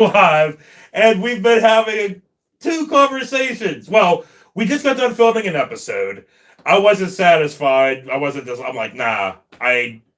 live, and we've been having two conversations. Well, we just got done filming an episode. I wasn't satisfied. I wasn't just. I'm like, nah.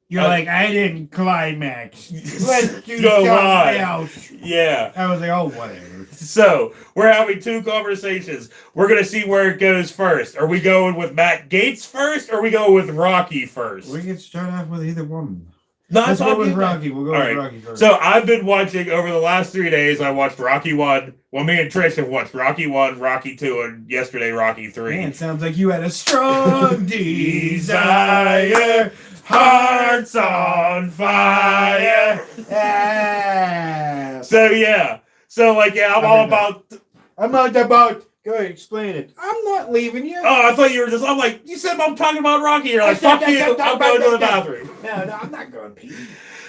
You're like, I didn't climax. Let's do Go something live. else. Yeah. I was like, oh, whatever. So we're having two conversations. We're gonna see where it goes first. Are we going with Matt Gaetz first, or are we going with Rocky first? We can start off with either one. No, Let's go with Rocky. We'll go All with right. Rocky first. So I've been watching over the last 3 days. I watched Rocky 1. Well, me and Trish have watched Rocky 1, Rocky 2, and yesterday Rocky 3. Man, it sounds like you had a strong Desire, hearts on fire. Yeah. So yeah. So like yeah, I'm all about. I'm not about. Go ahead, explain it. I'm not leaving you. Oh, I thought you were just. I'm like, you said I'm talking about Rocky. You're like, fuck you. I'm going to the bathroom. No, I'm not going pee.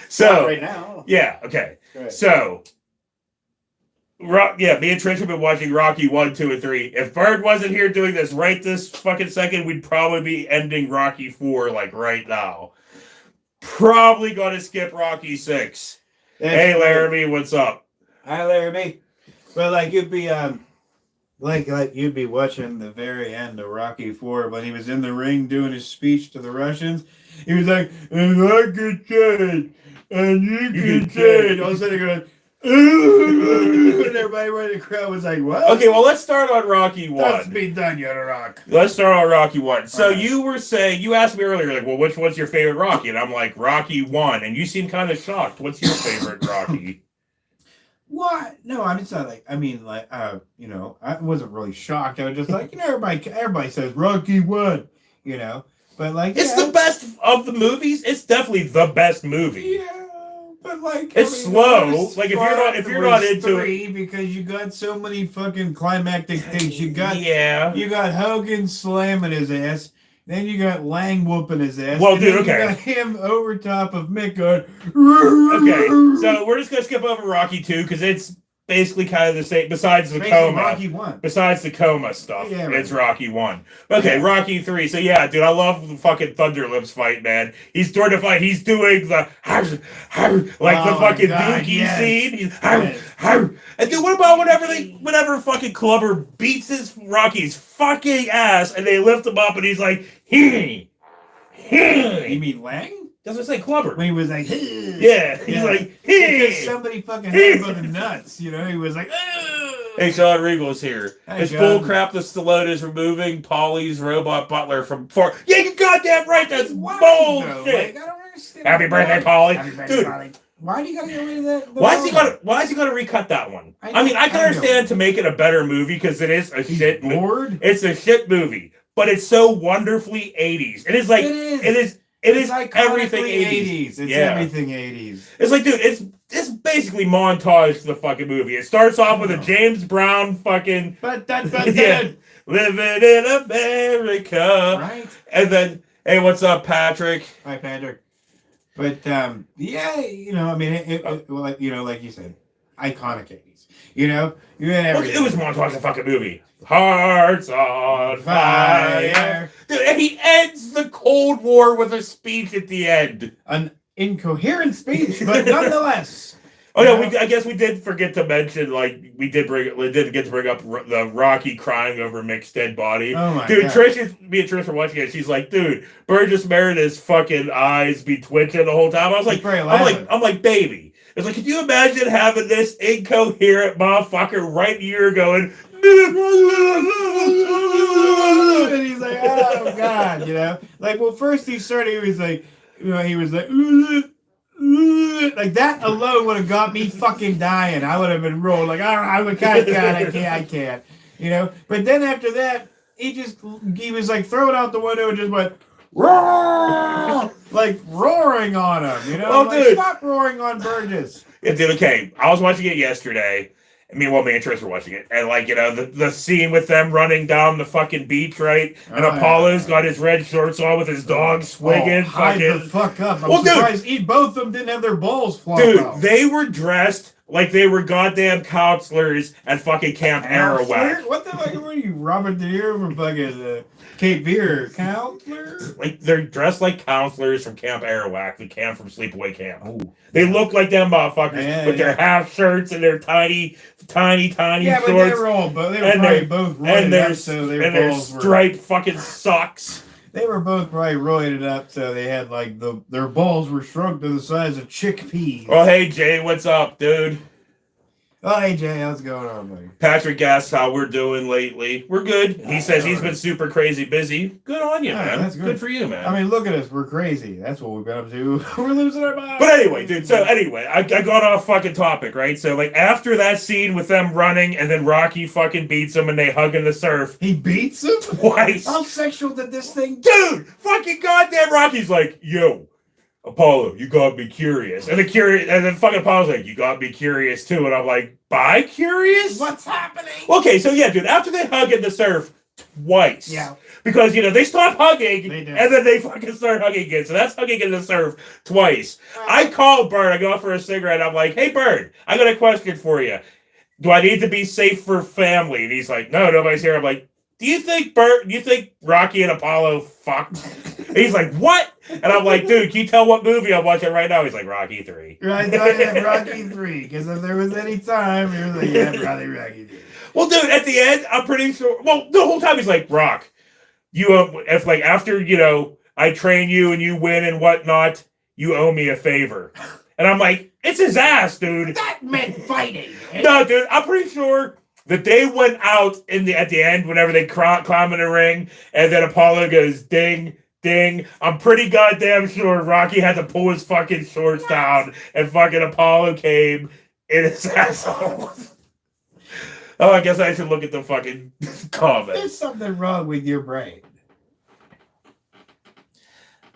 So Not right now. yeah, okay. Go ahead. So. Me and Trish have been watching Rocky 1, 2, and 3. If Bird wasn't here doing this right this fucking second, we'd probably be ending Rocky 4 like right now. Probably gonna skip Rocky 6. Hey Laramie, what's up? Hi Laramie. Well, like you'd be like you'd be watching the very end of Rocky 4 when he was in the ring doing his speech to the Russians. He was like, and I can change, and you can change. All of a sudden he goes, and everybody right in the crowd was like, what? Okay, well let's start on Rocky 1. That's be done, you rock. Let's start on Rocky 1. So Alright. you were saying, you asked me earlier, like, well, which one's your favorite Rocky? And I'm like, Rocky 1. And you seem kind of shocked. What's your favorite Rocky? What? No, I'm just not like. I mean, like, you know, I wasn't really shocked. I was just like, you know, everybody says Rocky 1, you know, but like, It's the best of the movies. It's definitely the best movie. Yeah, but like, It's slow. Like, if you're not into it, because you got so many fucking climactic things. You got Hogan slamming his ass. Then you got Lang whooping his ass. Well, and dude, then okay. You got him over top of Mick going. Okay, so we're just gonna skip over Rocky 2 because it's basically kind of the same. Besides the coma, Rocky 1. besides the coma stuff, Yeah, it's Rocky 1. Okay, Yeah. Rocky 3. So yeah, dude, I love the fucking Thunder Lips fight, man. He's during the fight. He's doing the the fucking God, dookie yes. scene. He's, Yes. And dude, what about whenever fucking Clubber beats Rocky's fucking ass and they lift him up and he's like, You mean Lang? That's what I say, Clubber. When he was like, Yeah, he's like, because somebody fucking had him by the nuts, you know? He was like, Hey, Sean Regal's here. Hey, It's Sean. bullcrap that Stallone is removing Paulie's robot butler from... Yeah, you goddamn right, that's Why, bullshit! though? Like, I don't understand. Happy birthday, Paulie. Happy birthday, Dude, Paulie. Why do you gotta get rid of that? why is he gonna recut that one? I mean, I can understand to make it a better movie because it is a shit movie. Bored? It's a shit movie, but it's so wonderfully 80s. It is like... It is everything 80s. It's Yeah. everything 80s. It's like, dude, it's basically montage to the fucking movie. It starts off with a James Brown fucking... Yeah. Living in America. Right? And then, hey, what's up, Patrick? Hi, Patrick. But, yeah, you know, I mean, like, you know, like you said, iconic 80s. You know? You had everything. It was montage of fucking movie. Hearts on fire. Dude, and he ends the Cold War with a speech at the end. An incoherent speech, but nonetheless. Oh yeah, I guess we did forget to mention, like, we did get to bring up the Rocky crying over Mick's dead body. Oh my dude, God. me and Trish were watching it. She's like, dude, Burgess Meredith's fucking eyes be twitching the whole time. I was like, I'm like, baby. It's like, could you imagine having this incoherent motherfucker right here going? And he's like, oh God, you know, like, well, first he was like, you know, he was like that alone would have got me fucking dying. I would have been rolled like, I can't, you know. But then after that, he was like throwing out the window and just went roar, like roaring on him, you know. Oh, like, dude. Stop roaring on Burgess. Yeah, dude, okay. I was watching it yesterday. Me and Trish were watching it. And, like, you know, the scene with them running down the fucking beach, right? And Apollo's got his red shorts on with his dog swinging. Hide the fuck up. I'm Well, dude. surprised both of them didn't have their balls flopped Dude, out. they were dressed like they were goddamn counselors at fucking Camp Arawak. What the fuck were you, Robert De Niro from fucking Cape Fear? Counselor? Like they're dressed like counselors from Camp Arawak, the camp from Sleepaway Camp. Oh, They look like them motherfuckers with their half shirts and their tiny yeah, shorts. but they were all they were probably both roided up, so their balls striped fucking socks. They were both probably roided up, so they had like their balls were shrunk to the size of chickpeas. Oh hey Jay, what's up, dude? Oh hey Jay, how's it going on, buddy? Patrick asks how we're doing lately. We're good. He says he's been super crazy busy. Good on you, man. That's good for you, man. I mean, look at us. We're crazy. That's what we've been up to. We're losing our minds. But anyway, dude. So anyway, I got off fucking topic, right? So like after that scene with them running, and then Rocky fucking beats him, and they hug in the surf He beats him twice. How sexual did this thing? Dude, fucking goddamn Rocky's like, yo, Apollo, you gotta be curious. And then fucking Apollo's like, you gotta be curious too. And I'm like, bi-curious? What's happening? Okay, so yeah, dude, after they hug in the surf twice. Yeah. Because, they stop hugging, They do. and then they fucking start hugging again. So that's hugging in the surf twice. I called Bird, I go out for a cigarette, I'm like, hey, Bird, I got a question for you. Do I need to be safe for family? And he's like, no, nobody's here. I'm like, do you think Rocky and Apollo fucked? And he's like, what? And I'm like, dude, can you tell what movie I'm watching right now? He's like, Rocky 3. Right, Rocky 3. Because if there was any time, he was like, yeah, probably Rocky 3. Well, dude, at the end, I'm pretty sure. Well, the whole time he's like, Rock, if like after I train you and you win and whatnot, you owe me a favor. And I'm like, it's his ass, dude. That meant fighting. No, dude, I'm pretty sure that they went out at the end whenever they climb in the ring, and then Apollo goes ding. Ding. I'm pretty goddamn sure Rocky had to pull his fucking shorts down and fucking Apollo came in his asshole. Oh, I guess I should look at the fucking comments. There's something wrong with your brain.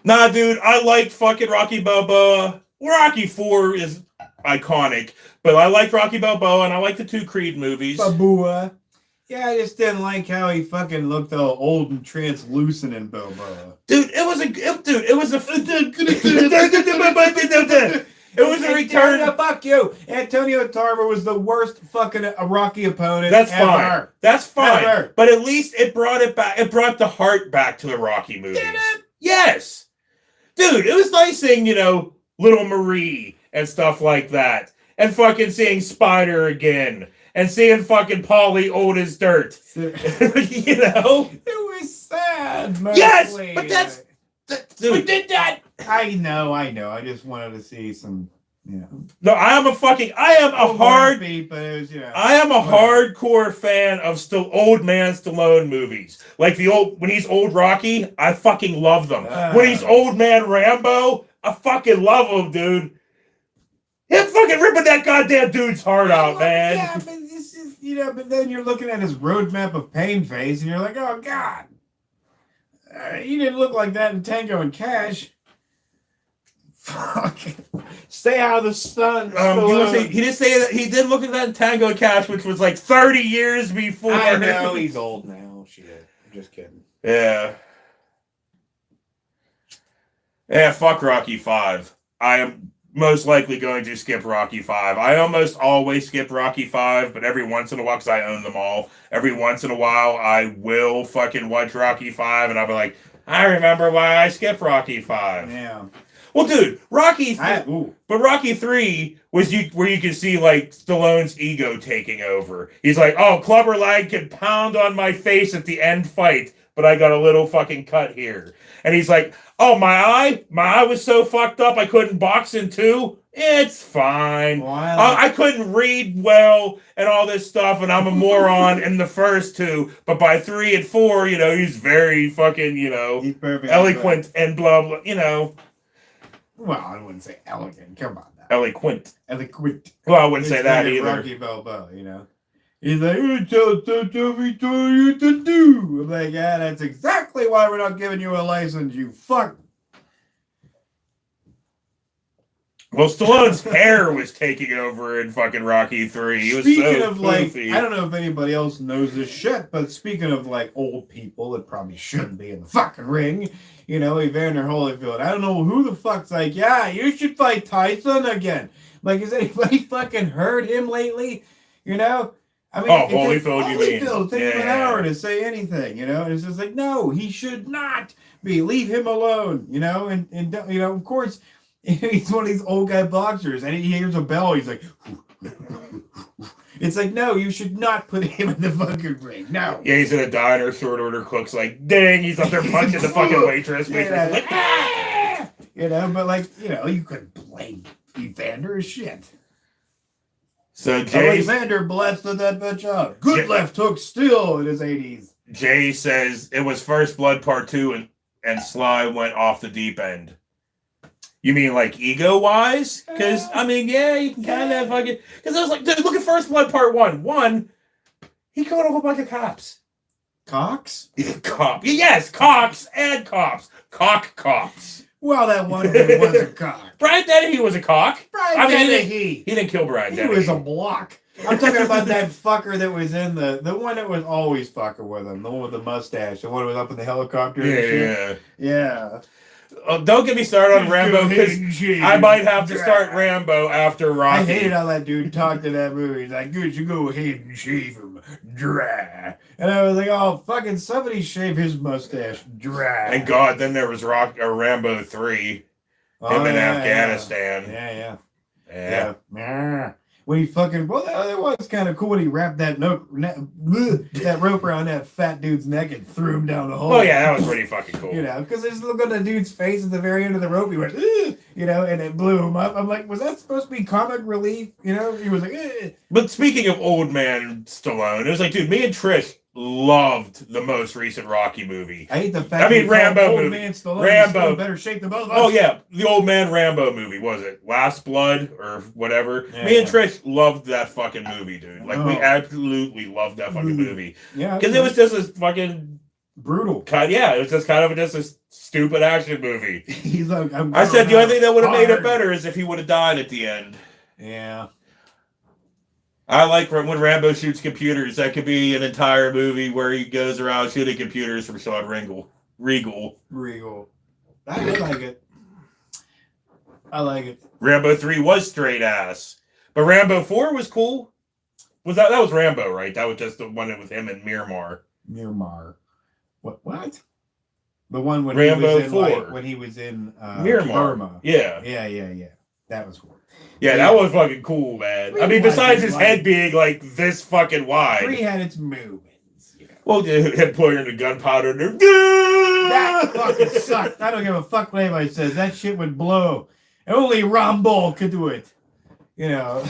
Nah, dude, I liked fucking Rocky Balboa. Rocky 4 is iconic, but I liked Rocky Balboa and I like the 2 Creed movies. Balboa. Yeah, I just didn't like how he fucking looked all old and translucent in Balboa. Dude, it was a return. Fuck you. Antonio Tarver was the worst fucking Rocky opponent That's ever. fine. That's fine. Ever. But at least it brought it back. It brought the heart back to the Rocky movies. Did it? Yes. Dude, it was nice seeing, Little Marie and stuff like that. And fucking seeing Spider again. And seeing fucking Paulie old as dirt. It was sad. Mostly. Yes, but that's... dude. We did that. I know. I just wanted to see some, No, I am a hard... beat, but it was, I am a hardcore fan of old man Stallone movies. Like when he's old Rocky, I fucking love them. When he's old man Rambo, I fucking love him, dude. Him fucking ripping that goddamn dude's heart out, man. Yeah, but this is, but then you're looking at his roadmap of pain face, and you're like, oh, God. He didn't look like that in Tango and Cash. Fuck. Stay out of the sun. He didn't say that. He did look at that in Tango and Cash, which was like 30 years before. I know, he's old now. Shit. I'm just kidding. Yeah. Yeah, fuck Rocky 5. I am most likely going to skip Rocky 5. I almost always skip Rocky 5, but every once in a while, because I own them all, every once in a while, I will fucking watch Rocky 5, and I'll be like, I remember why I skipped Rocky 5. Yeah. Well, dude, Rocky 3 was where you could see, like, Stallone's ego taking over. He's like, oh, Clubber Lang can pound on my face at the end fight, but I got a little fucking cut here. And he's like, oh, my eye was so fucked up I couldn't box in 2. It's fine. I couldn't read well and all this stuff, and I'm a moron in the first 2. But by 3 and 4, he's very fucking, he's perfect, eloquent and blah, blah, Well, I wouldn't say elegant. Come on now. Eloquent. Eloquent. Well, I wouldn't say that either. Rocky Balboa, He's like, tell me what to do. I'm like, yeah, that's exactly why we're not giving you a license, you fuck. Well, Stallone's hair was taking over in fucking Rocky 3. He was Speaking so of, poofy. I don't know if anybody else knows this shit, but speaking of, old people that probably shouldn't be in the fucking ring, Evander Holyfield. I don't know who the fuck's like, yeah, you should fight Tyson again. Like, has anybody fucking heard him lately? You know? I mean, Holyfield, you mean? Holyfield, take him an hour to say anything, you know? And it's just like, no, he should not be. Leave him alone, you know? And you know, of course, he's one of these old guy boxers, and he hears a bell, he's like, it's like, no, you should not put him in the fucking ring. No. Yeah, he's in a diner, short order cook's like, dang, he's up there punching the fucking waitress. Yeah. Like, ah! You know, but like, you know, you couldn't blame Evander as shit. So Jay blasted that bitch up. Good left hook still in his 80s. Jay says it was First Blood Part 2 and Sly went off the deep end. You mean like ego-wise? Because, I mean, yeah, you can kind of fucking... Because I was like, dude, look at First Blood Part 1. One, he killed a whole bunch of cops. Cox? Cop. Yes, cops and cops. Cops. Well, that one dude was a cock. Brian Dennehy was a cock. Brian Dennehy. He didn't kill Brian Dennehy. He was a block. I'm talking about that fucker that was in the one that was always fucking with him. The one with the mustache. The one that was up in the helicopter. Yeah. Don't get me started on Rambo, because I might have to start Rambo after Rocky. I hated how that dude talked in that movie. He's like, good, you go ahead and shave him dry. And I was like, oh, fucking somebody shave his mustache dry. And God, then there was Rambo 3. Him in Afghanistan. Yeah. When he fucking, well, that was kind of cool when he wrapped that rope around that fat dude's neck and threw him down the hole. Oh yeah, that was pretty fucking cool. You know, because just look at the dude's face at the very end of the rope. He went, ugh, you know, and it blew him up. I'm like, was that supposed to be comic relief? You know, he was like, ugh. But speaking of old man Stallone, it was like, dude, me and Trish loved the most recent Rocky movie. I hate the fact. Rambo old movie. Man Stallone Rambo, in better shape than both of us. Oh yeah, the old man Rambo movie, was it Last Blood or whatever? Yeah, me and Trish loved that fucking movie, dude. Like we Oh. absolutely loved that fucking movie. Yeah, Because it was just a fucking brutal. it was just kind of just a stupid action movie. He's like, I said the only thing that would have made it better is if he would have died at the end. Yeah. I like when Rambo shoots computers. That could be an entire movie where he goes around shooting computers from Sean Regal. I like it. I like it. Rambo 3 was straight ass. But Rambo 4 was cool. That was Rambo, right? That was just the one with him and Miramar. What? The one when Rambo he was in 4. when he was in Miramar. Burma. Yeah. That was cool. Yeah, that was fucking cool, man. I mean, besides his head being like this fucking wide. 3 had its movements. You know. Well, him pouring the gunpowder. That fucking sucked. I don't give a fuck what anybody says. That shit would blow. Only Rambo could do it. You know.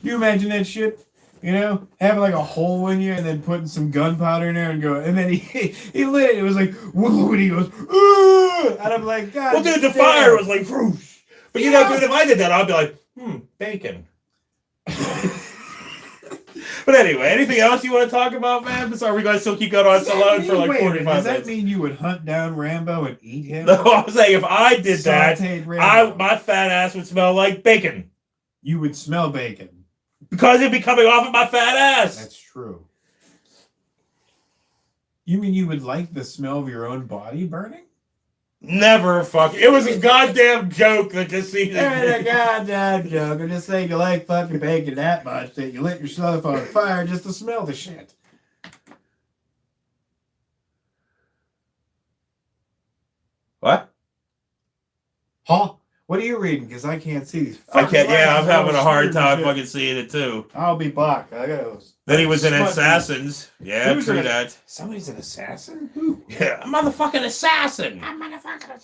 You imagine that shit? You know, having like a hole in you and then putting some gunpowder in there and then he lit it. It was like, woo, and he goes, ooh, and I'm like, God. Well, dude, the fire was like, whoosh. But you know, dude, if I did that, I'd be like, bacon. But anyway, anything else you want to talk about, man? Are we going to still keep going on Stallone for like 45 minutes? Does that mean you would hunt down Rambo and eat him? No, I'm saying if I did that, Rambo. my fat ass would smell like bacon. You would smell bacon. Because it'd be coming off of my fat ass. That's true. You mean you would like the smell of your own body burning? Never fucking. It was a goddamn joke that just seemed. It's a goddamn joke. I'm just saying you like fucking bacon that much that you lit yourself on fire just to smell the shit. What? Huh? What are you reading? Because I can't see these. I can't. Yeah, I'm having a hard time fucking seeing it too. I'll be back. I got those. Then he was in Assassins. Yeah, true that. Somebody's an assassin? Who? Yeah, a motherfucking assassin.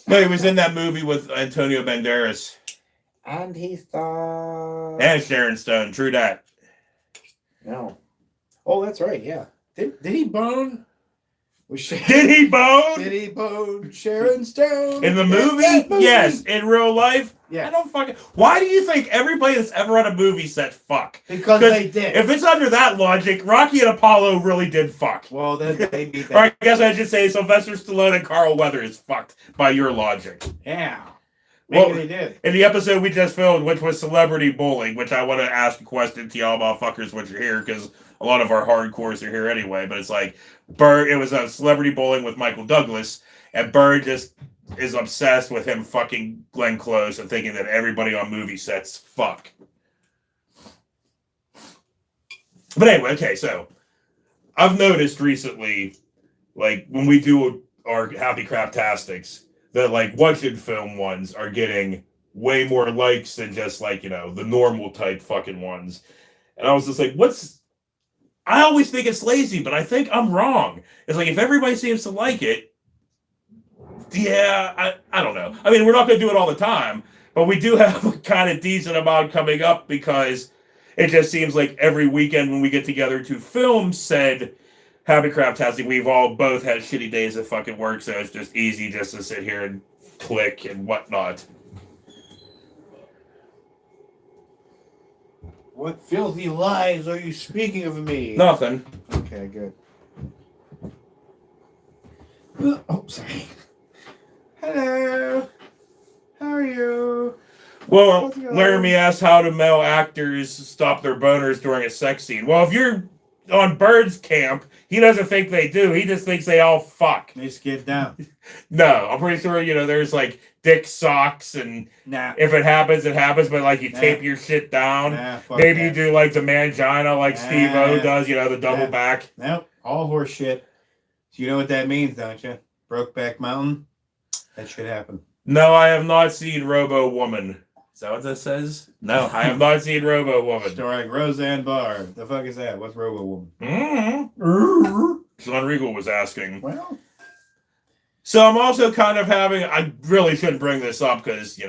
No, he was in that movie with Antonio Banderas. And he thought. And Sharon Stone. True that. No. Oh, that's right. Yeah. Did he bone? Did he bone? Did he bone Sharon Stone? In the movie? Yes. In real life? Yeah. I don't fucking. Why do you think everybody that's ever on a movie set fuck? Because they did. If it's under that logic, Rocky and Apollo really did fuck. Well, then they beat that. Or I guess I should say Sylvester Stallone and Carl Weathers fucked by your logic. Yeah. Maybe they did. In the episode we just filmed, which was Celebrity Bowling, which I want to ask a question to y'all motherfuckers when you're here, because a lot of our hardcores are here anyway, but it's like, Bird, it was a Celebrity Bowling with Michael Douglas, and Bird just is obsessed with him fucking Glenn Close and thinking that everybody on movie sets fuck. But anyway, okay, so I've noticed recently, like when we do our Happy Craptastics, that like watching film ones are getting way more likes than just like, the normal type fucking ones. And I was just like, I always think it's lazy, but I think I'm wrong. It's like if everybody seems to like it, yeah, I don't know. I mean, we're not going to do it all the time, but we do have a kind of decent amount coming up because it just seems like every weekend when we get together to film said Happy Craptastic, we've all both had shitty days at fucking work, so it's just easy just to sit here and click and whatnot. What filthy lies are you speaking of me? Nothing. Okay, good. Oh, sorry. Hello. How are you? Well, Laramie asked how do male actors stop their boners during a sex scene. Well, if you're on Bird's camp, he doesn't think they do. He just thinks they all fuck. They just get down. No, I'm pretty sure, there's like dick socks and if it happens, it happens, but like you tape your shit down. Maybe you do like the mangina like Steve-O does, the double back. Nope, all horse shit. So you know what that means, don't you? Brokeback Mountain? That should happen. No, I have not seen Robo Woman. Is that what that says? No, I have not seen Robo Woman. Starring Roseanne Barr. The fuck is that? What's Robo Woman? Mm-hmm. Sean Regal was asking. Well. So I'm also kind of I really shouldn't bring this up because,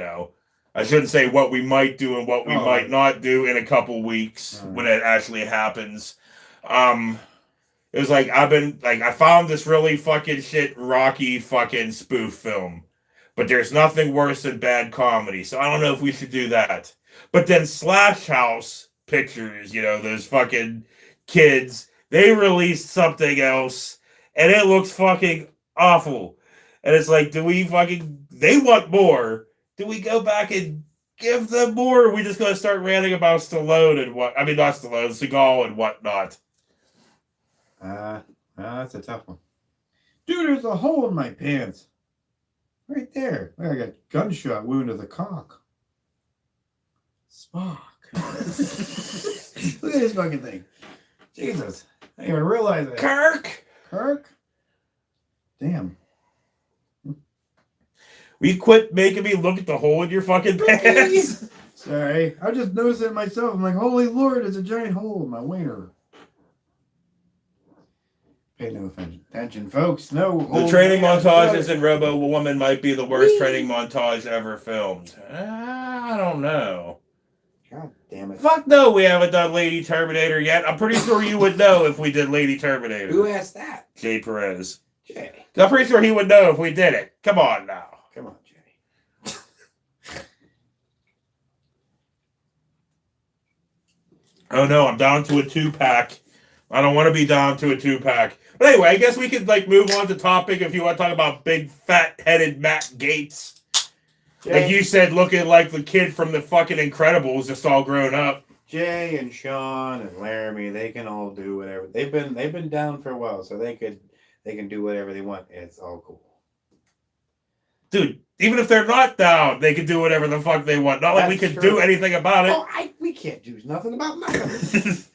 I shouldn't say what we might do and what we might not do in a couple weeks when it actually happens. It was like, I found this really fucking shit Rocky fucking spoof film. But there's nothing worse than bad comedy. So I don't know if we should do that. But then Slash House Pictures, those fucking kids, they released something else. And it looks fucking awful. And it's like, they want more. Do we go back and give them more? Or are we just going to start ranting about Stallone and not Stallone, Seagal and whatnot? That's a tough one. Dude, there's a hole in my pants. Right there. I got a gunshot wound to the cock. Spock. Look at this fucking thing. Jesus. I didn't even realize it. Kirk? Damn. Will you quit making me look at the hole in your fucking pants? Sorry. I just noticed it myself. I'm like, holy Lord, there's a giant hole in my wiener. Pay no attention, folks. No. The training montages in Robo Woman might be the worst training montage ever filmed. I don't know. God damn it. Fuck no, we haven't done Lady Terminator yet. I'm pretty sure you would know if we did Lady Terminator. Who asked that? Jay Perez. Jay. I'm pretty sure he would know if we did it. Come on now. Come on, Jay. Oh no, I'm down to a 2-pack. I don't want to be down to a 2-pack. But anyway, I guess we could move on to topic if you want to talk about big fat-headed Matt Gaetz. Jay. Like you said, looking like the kid from the fucking Incredibles, just all grown up. Jay and Sean and Laramie, they can all do whatever. They've been down for a while, so they can do whatever they want. It's all cool. Dude, even if they're not down, they can do whatever the fuck they want. Not like we can do anything about it. Oh, we can't do nothing about nothing.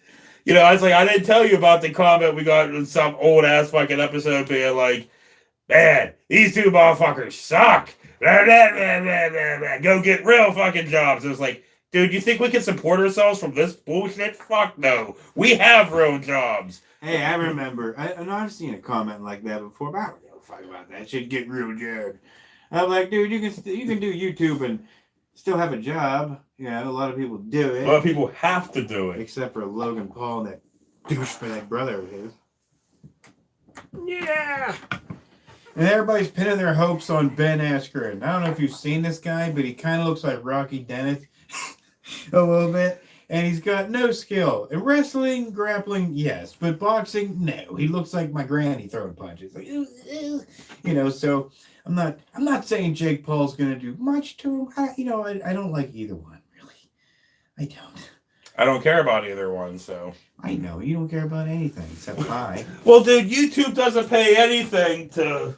I was like, I didn't tell you about the comment we got in some old ass fucking episode being like, man, these two motherfuckers suck. Blah, blah, blah, blah, blah, blah. Go get real fucking jobs. It was like, dude, you think we can support ourselves from this bullshit? Fuck no. We have real jobs. Hey, I remember. I know I've seen a comment like that before, but I don't give a fuck about that shit. Get real, Jared. I'm like, dude, you can do YouTube and still have a job. A lot of people do it. A lot of people have to do it. Except for Logan Paul and that douche for that brother of his. Yeah. And everybody's pinning their hopes on Ben Askren. I don't know if you've seen this guy, but he kind of looks like Rocky Dennis a little bit. And he's got no skill. In wrestling, grappling, yes. But boxing, no. He looks like my granny throwing punches. Like, so I'm not saying Jake Paul's going to do much to him. I don't like either one, really. I don't. I don't care about either one, so. I know. You don't care about anything except pie. Well, dude, YouTube doesn't pay anything to,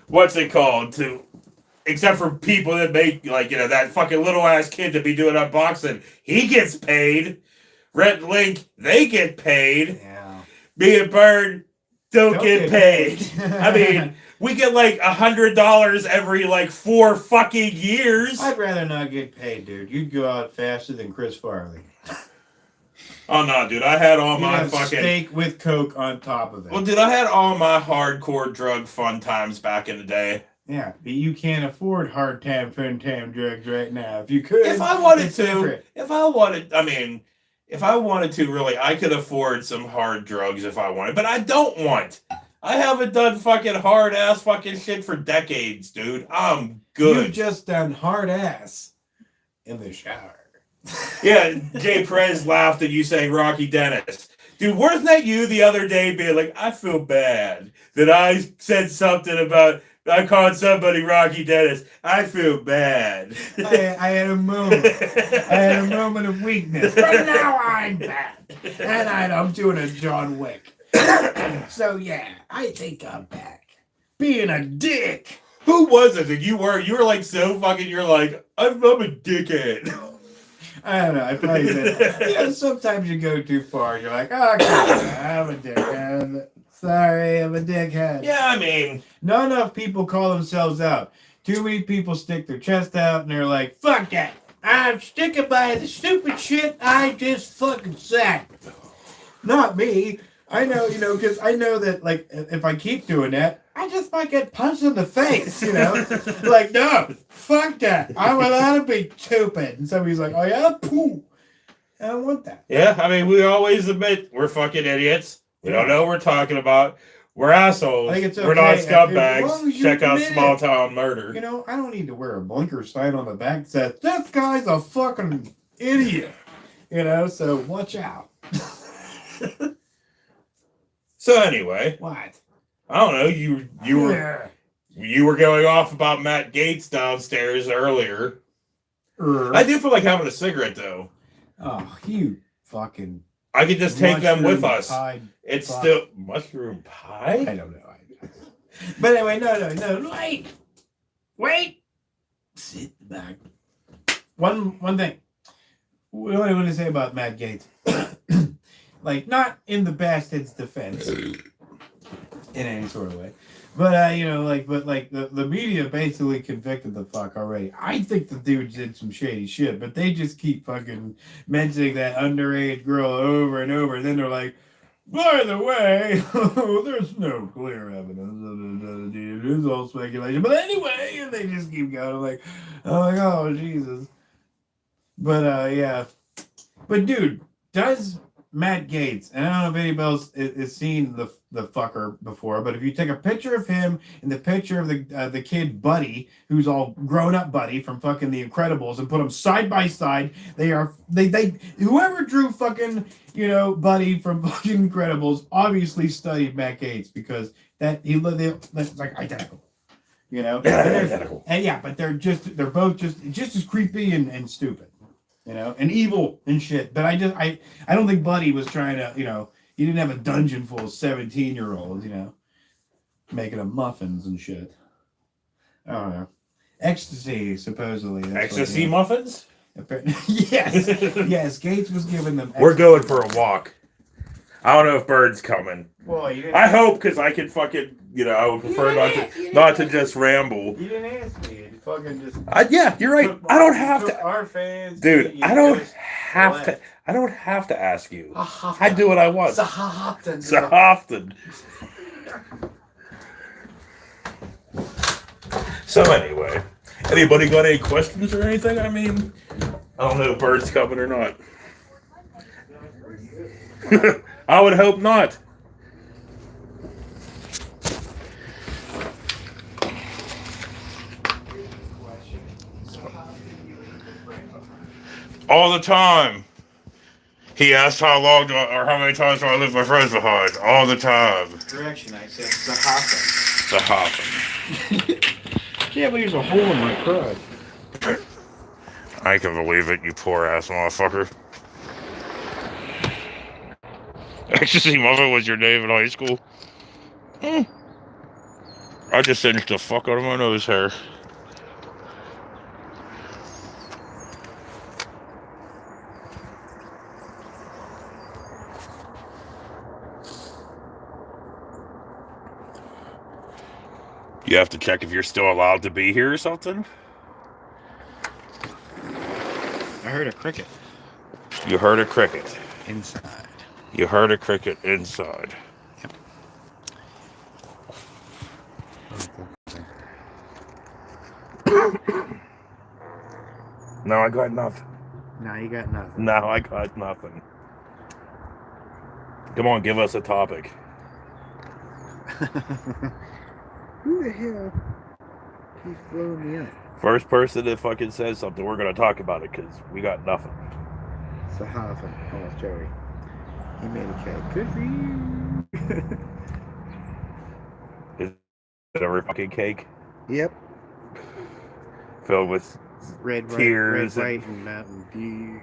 what's it called? Except for people that make, that fucking little ass kid to be doing unboxing. He gets paid Rhett and Link, they get paid. Yeah. Me and Bird don't get paid. I mean, we get like $100 every like 4 fucking years. I'd rather not get paid, dude. You'd go out faster than Chris Farley. Oh no, dude! I had all You'd my have fucking steak with Coke on top of it. Well, dude, I had all my hardcore drug fun times back in the day. Yeah, but you can't afford hard time, fun time drugs right now. If you could, If I wanted it's to, different. if I wanted to, really, I could afford some hard drugs if I wanted, but I don't want. I haven't done fucking hard ass fucking shit for decades, dude. I'm good. You've just done hard ass in the shower. Yeah, Jay Perez laughed at you saying Rocky Dennis. Dude, wasn't that you the other day being like, I feel bad that I said something about, I called somebody Rocky Dennis. I feel bad. I had a moment. I had a moment of weakness. But now I'm bad. And I'm doing a John Wick. So yeah, I think I'm back. Being a dick. Who was it that you were? You were like so fucking, you're like, I'm a dickhead. I don't know. I probably said, sometimes you go too far. You're like, oh, God, I'm a dickhead. Sorry, I'm a dickhead. Yeah, I mean, not enough people call themselves out. Too many people stick their chest out and they're like, fuck that. I'm sticking by the stupid shit I just fucking said. Not me. I know, because I know that, like, if I keep doing that, I just might get punched in the face, Like, no, fuck that. I'm allowed to be stupid. And somebody's like, oh, yeah? Pooh. I don't want that. Yeah, I mean, we always admit we're fucking idiots. We don't know what we're talking about. We're assholes. I think it's We're not okay scumbags. Check out admit Small it. Town Murder. I don't need to wear a blinker sign on the back that says, this guy's a fucking idiot. So watch out. So anyway, What? I don't know. You were going off about Matt Gates downstairs earlier. I do feel like having a cigarette though. Oh, you fucking. I could just take them with us. Pie. It's Fuck. still mushroom pie. I don't know. But anyway, no. Wait. Sit back. One thing. What I want to say about Matt Gates. Like, not in the bastard's defense. In any sort of way. But, the media basically convicted the fuck already. I think the dude did some shady shit, but they just keep fucking mentioning that underage girl over and over. And then they're like, by the way, there's no clear evidence. It's all speculation. But anyway, and they just keep going. I'm like, oh, Jesus. But, yeah. But, dude, does Matt Gates, and I don't know if anybody else has seen the fucker before, but if you take a picture of him and the picture of the kid Buddy, who's all grown up Buddy from fucking The Incredibles, and put them side by side, they whoever drew fucking Buddy from fucking Incredibles obviously studied Matt Gates, because that's like identical, Identical. and yeah, but they're both just as creepy and stupid. And evil and shit. But I don't think Buddy was trying to, he didn't have a dungeon full of 17-year-olds, making them muffins and shit. I don't know. Ecstasy, supposedly. Ecstasy muffins? Yes. Yes, Gates was giving them ecstasy. We're going for a walk. I don't know if Bird's coming. Well, I hope, because I could fucking, I would prefer not to just ramble. You didn't ask me. You fucking just... Yeah, you're right. I don't have to. Our fans... Dude, I don't have to ask you. I do what I want. So often. So anyway, anybody got any questions or anything? I mean, I don't know if Bird's coming or not. I would hope not. All the time. He asked how long or how many times do I leave my friends behind? All the time. Correction, I said Sahapa. Sahapa. Can't believe there's a hole in my crotch. I can believe it, you poor ass motherfucker. Ecstasy Muffin was your name in high school? I just singed the fuck out of my nose hair. You have to check if you're still allowed to be here or something? I heard a cricket. You heard a cricket. Inside. You heard a cricket inside. No, I got nothing. No, you got nothing. No, I got nothing. Come on, give us a topic. Who the hell keeps blowing me up? First person that fucking says something, we're going to talk about it because we got nothing. Sahafin. Oh, it's Joey. He made a cake. Good for you. Is it a fucking cake? Yep. Filled with Red, tears white, and Mountain Dew.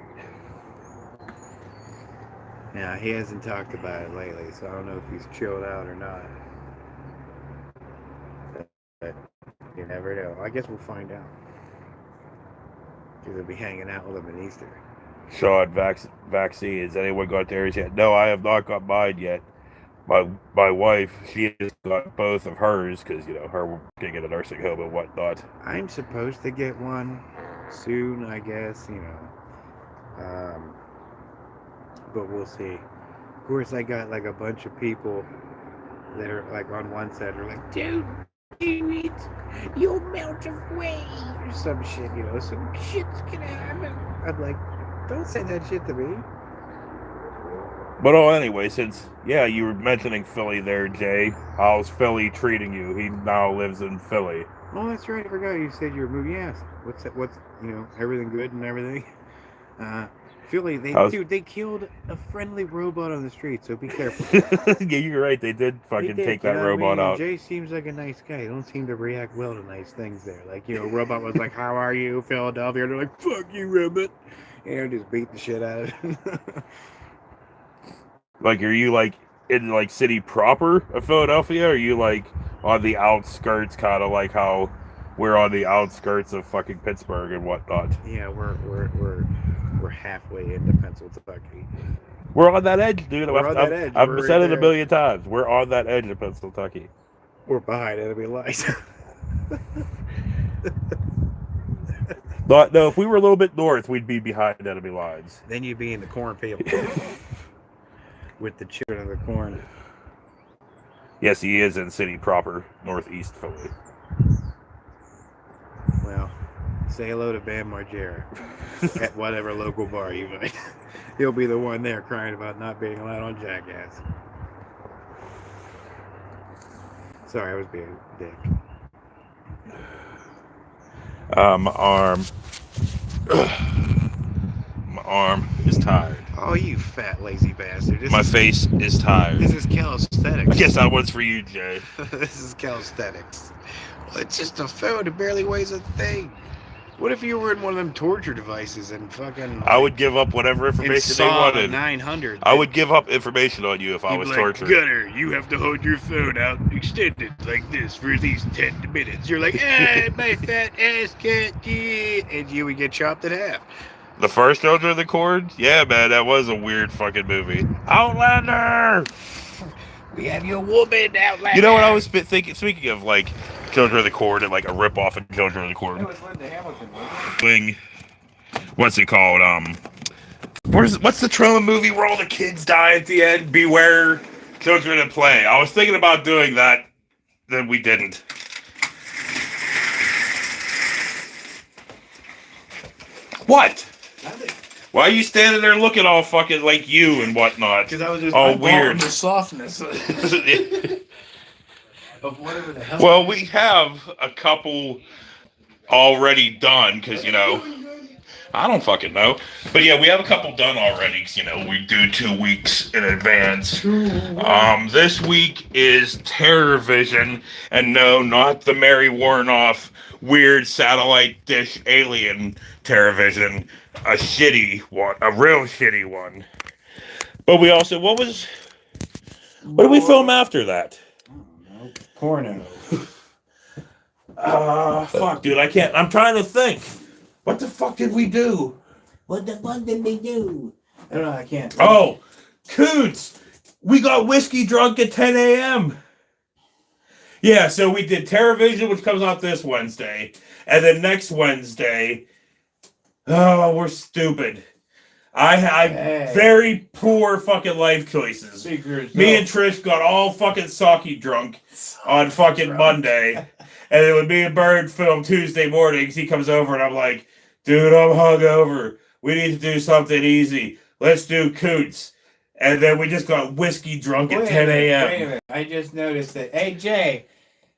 Now, he hasn't talked about it lately, so I don't know if he's chilled out or not. But you never know. I guess we'll find out. Because he'll be hanging out with him at Easter. Sean, vaccine. Has anyone got theirs yet? No, I have not got mine yet. My wife, she has got both of hers because, you know, her working in a nursing home and whatnot. I'm supposed to get one soon, I guess, you know. But we'll see. Of course, I got like a bunch of people that are like on one side are like, dude, do it, you'll melt away, or some shit, you know, some shit's gonna happen. I'm like, don't say that shit to me. But anyway, since, yeah, you were mentioning Philly there, Jay. How's Philly treating you? He now lives in Philly. Oh, that's right, I forgot you said you were moving. Yes. What's, you know, everything good and everything? Philly, they killed a friendly robot on the street, so be careful. Yeah, you're right. They did fucking take that robot out. Jay seems like a nice guy. He don't seem to react well to nice things there. Like, you know, robot was like, how are you, Philadelphia? And they're like, fuck you, robot. You know, just beat the shit out of it. Like, are you, like, in, like, city proper of Philadelphia? Or are you, like, on the outskirts, kind of like how we're on the outskirts of fucking Pittsburgh and whatnot? Yeah, we're halfway into Pennsylvania. We're on that edge, dude. We're on that edge. I've said it a million times. We're on that edge of Pennsylvania. We're behind enemy lines. No, if we were a little bit north, we'd be behind enemy lines. Then you'd be in the cornfield with the children of the corn. Yes, he is in city proper, northeast Philly. Well, say hello to Bam Margera at whatever local bar you might. He'll be the one there crying about not being allowed on Jackass. Sorry, I was being a dick. My arm is tired. Oh, you fat lazy bastard. My face is tired. This is calisthenics. I guess that one's for you, Jay. This is calisthenics. Well, it's just a phone. It barely weighs a thing. What if you were in one of them torture devices and fucking... Like, I would give up whatever information they wanted. 900. I would give up information on you if I was tortured. Gunner, you have to hold your phone out and extend it like this for these 10 minutes. You're like, my fat ass can't get... And you would get chopped in half. The first Children of the Corn? Yeah, man, that was a weird fucking movie. Outlander! We have your woman, Outlander. You know what I was thinking? Speaking of, like, Children of the Corn and, like, a rip-off of Children of the Corn. That was Linda Hamilton, wasn't it? What's it called? What's the Troma movie where all the kids die at the end? Beware Children at Play. I was thinking about doing that, then we didn't. What? Nothing. Why are you standing there looking all fucking like you and whatnot? Because I was just all weird. The softness of whatever the hell. Well, we have a couple already done because, you know, I don't fucking know. But yeah, we have a couple done already because, you know, we do 2 weeks in advance. This week is Terror Vision, and no, not the Mary Warnoff weird satellite dish alien Terror Vision. A shitty one, a real shitty one. But we also, what did we film after that? Porno. Fuck, dude, I can't. I'm trying to think. What the fuck did we do? What the fuck did we do? I don't know, I can't. Oh, Coots! We got whiskey drunk at 10 a.m. Yeah, so we did TerraVision, which comes out this Wednesday, and then next Wednesday, oh, we're stupid. I very poor fucking life choices. Me and Trish got all fucking sake drunk on fucking Monday, and then when me and Bird film Tuesday mornings, he comes over and I'm like, dude, I'm hungover. We need to do something easy. Let's do Coots. And then we just got whiskey drunk at 10 a.m. Wait a minute. I just noticed that. Hey, Jay,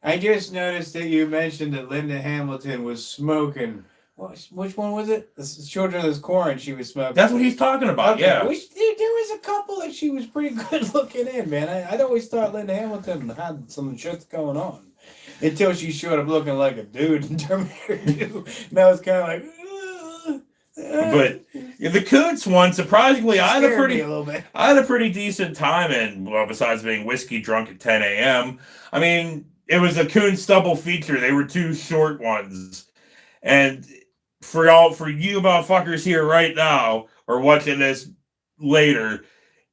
I just noticed that you mentioned that Linda Hamilton was smoking. Which one was it? The Children of the Corn she was smoking. That's what he's talking about, Okay, yeah. there was a couple that she was pretty good looking in, man. I'd always thought Linda Hamilton had some shit going on. Until she showed up looking like a dude in Terminator 2. And I was kind of like... But the Coots one, surprisingly, I had a pretty decent time in, well, besides being whiskey drunk at 10 a.m. I mean, it was a Coons double feature. They were two short ones. And for you motherfuckers here right now, or watching this later,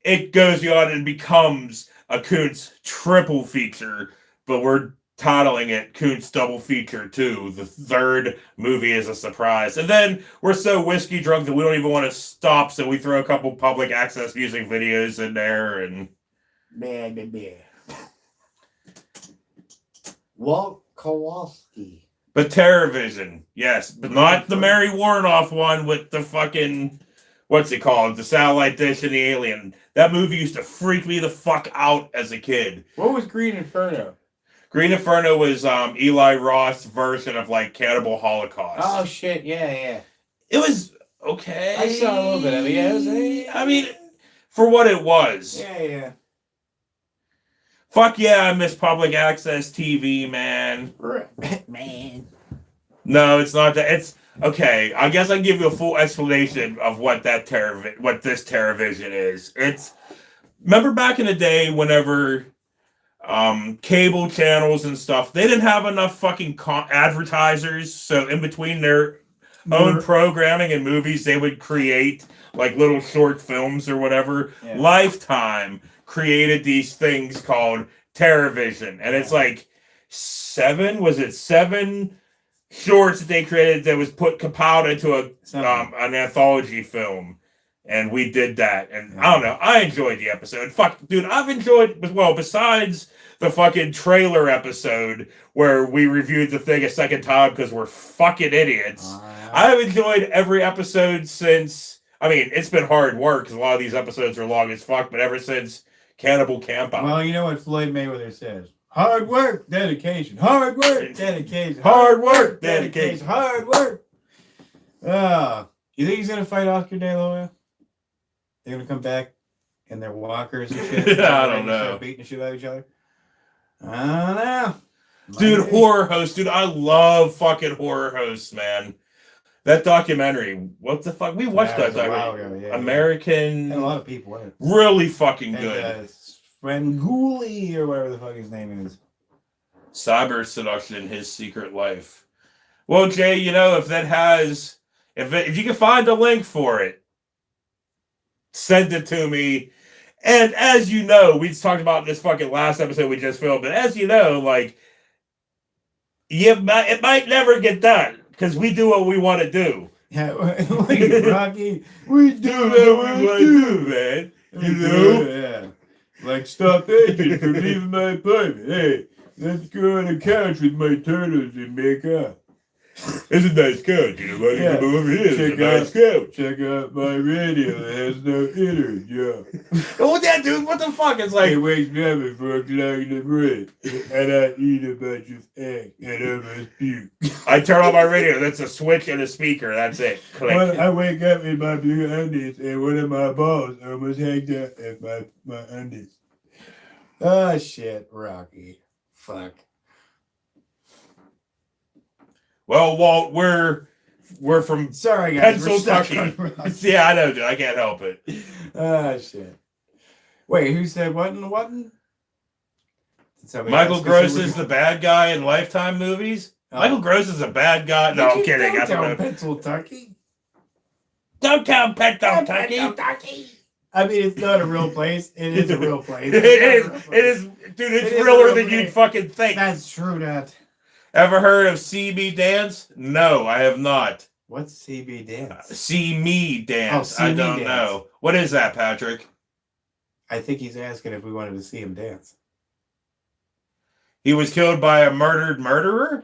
it goes on and becomes a Coons triple feature, but we're titling it Coons Double Feature 2. The third movie is a surprise. And then we're so whiskey drunk that we don't even want to stop, so we throw a couple public access music videos in there and... Walt Kowalski. But TerraVision, yes. But not the Mary Warnoff one with the fucking... What's it called? The satellite dish and the alien. That movie used to freak me the fuck out as a kid. What was Green Inferno? Green Inferno was Eli Roth's version of like Cannibal Holocaust. Oh shit! Yeah. It was okay. I saw a little bit of it. Yeah, I mean, for what it was. Yeah. Fuck yeah! I miss public access TV, man. Man. No, it's not that. It's okay. I guess I can give you a full explanation of what this TerraVision is. It's remember back in the day whenever. Cable channels and stuff, they didn't have enough fucking advertisers, so in between their own programming and movies, they would create like little short films or whatever. Yeah. Lifetime created these things called TerraVision, and it's like seven shorts that they created that was compiled into an anthology film. And we did that. And I don't know. I enjoyed the episode. Fuck, dude, I've enjoyed, well, besides the fucking trailer episode where we reviewed the thing a second time because we're fucking idiots. I've enjoyed every episode since, I mean, it's been hard work because a lot of these episodes are long as fuck, but ever since Cannibal Campout. Well, you know what Floyd Mayweather says? Hard work, dedication. Hard work, dedication. Hard work, dedication. Hard work. You think he's going to fight Oscar De La Hoya? They're gonna come back in their walkers and shit. I don't know. Start beating the shit out of each other. I don't know. Dude, horror host. Dude, I love fucking horror hosts, man. That documentary. What the fuck? We watched that documentary. American. And a lot of people in it. Really fucking good. And, Svengoolie or whatever the fuck his name is. Cyber seduction, his secret life. Well, Jay, you know, if you can find a link for it, send it to me. And as you know, we talked about this fucking last episode we just filmed, but as you know, like, it might never get done because we do what we want to do. Yeah, Rocky, we do what we want to do, man. You know? Yeah. Like, stop thinking for leaving my apartment. Hey, let's go on the couch with my turtles and make up. It's a nice couch, you know, buddy. Come over here. It's a nice couch. Check out my radio that has no innards, yeah. Oh, yeah, dude, what the fuck? It's like... It wakes me up at 4 o'clock in the morning, and I eat a bunch of eggs and almost puke. I turn on my radio. That's a switch and a speaker. That's it. Click. Well, I wake up in my blue undies, and one of my balls almost hangs out at my undies. Oh, shit, Rocky. Fuck. Well, Walt, we're from sorry guys, Pennsylvania. Yeah, I know, dude. I can't help it. Ah, shit. Wait, who said what? Michael Gross is the bad guy in Lifetime movies. Oh. Michael Gross is a bad guy. No, I'm kidding. Don't tell Pennsylvania. Don't tell Pennsylvania. I mean, it's not a real place. It is a real place. It is, dude. It's realer than you'd fucking think. That's true, Dad. Ever heard of See Me Dance? No, I have not. What's CB Dance? See Me Dance. Oh, I don't know. What is that, Patrick? I think he's asking if we wanted to see him dance. He was killed by a murdered murderer?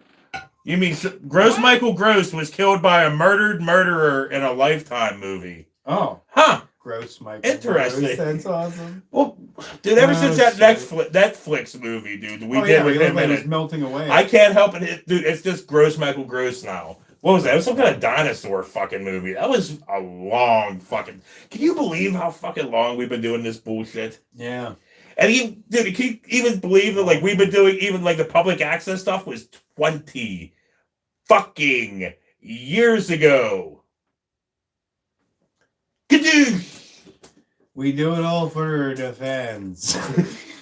You mean Gross Michael Gross was killed by a murdered murderer in a Lifetime movie? Oh. Huh. Gross Michael Interesting. Gross. That's awesome. Well, dude, ever since that shit. Netflix movie, dude, we did with him in it. it. Melting away. I can't help it. Dude, it's just Gross Michael Gross now. What was that? It was some kind of dinosaur fucking movie. That was a long fucking... Can you believe how fucking long we've been doing this bullshit? Yeah. And even, dude, can you even believe that, like, we've been doing even, like, the public access stuff was 20 fucking years ago. Kadoosh! We do it all for the fans.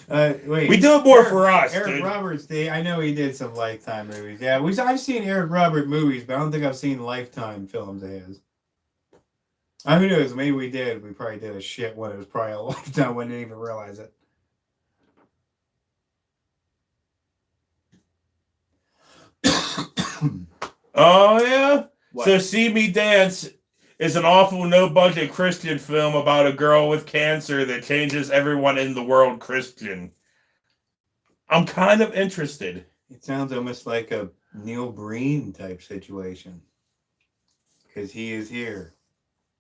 Wait. We do it more for us, Eric dude. Roberts, I know he did some Lifetime movies. Yeah, I've seen Eric Roberts movies, but I don't think I've seen Lifetime films of his. Who knows? Maybe we did. We probably did a shit one. It was probably a Lifetime. We didn't even realize it. Oh, yeah? What? So See Me Dance is an awful no-budget Christian film about a girl with cancer that changes everyone in the world Christian. I'm kind of interested. It sounds almost like a Neil Breen type situation. Because he is here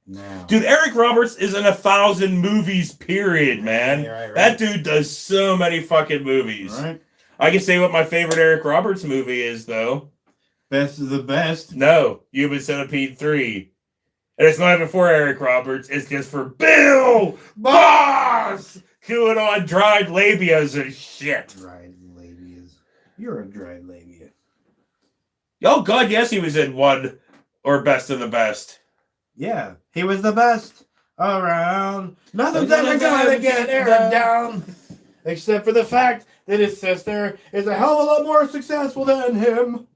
now. Dude, Eric Roberts is in 1,000 movies, period, man. Yeah, right. That dude does so many fucking movies. Right. I can say what my favorite Eric Roberts movie is, though. Best of the best. No, Human Centipede 3. And it's not even for Eric Roberts. It's just for Bill Boss! Chewing on dried labias and shit. Dried labias. You're a dried labia. Oh, God, yes, he was in one or Best of the Best. Yeah, he was the best around. Nothing's ever gonna get Eric down. Except for the fact that his sister is a hell of a lot more successful than him.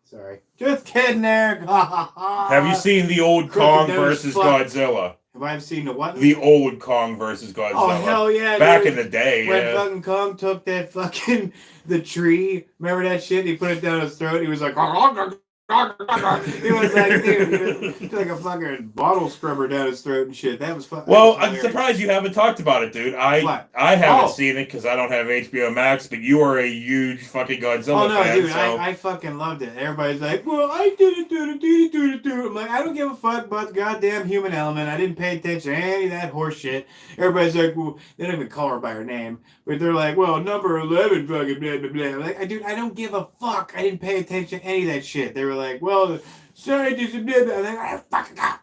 Sorry. Just kidding, Eric. Have you seen the old Kong versus Godzilla? Have I seen the what? The old Kong versus Godzilla. Oh, hell yeah. Back dude. in the day, When yeah. fucking Kong took that fucking, the tree, remember that shit? He put it down his throat. He was like, he was like, dude, he was like a fucking bottle scrubber down his throat and shit. That was fucking. Well, I'm surprised you haven't talked about it, dude. I haven't Oh. seen it because I don't have HBO Max, but you are a huge fucking Godzilla Oh no, fan. dude! So. I fucking loved it. Everybody's like, "Well, I didn't do it." I'm like, I don't give a fuck about the goddamn human element. I didn't pay attention to any of that horse shit. Everybody's like, "Well," they don't even call her by her name, but they're like, "Well, number 11, fucking blah blah blah." I'm like, dude, I don't give a fuck. I didn't pay attention to any of that shit. They were like, "Well, the scientists and blah blah." I'm like, I don't fucking know.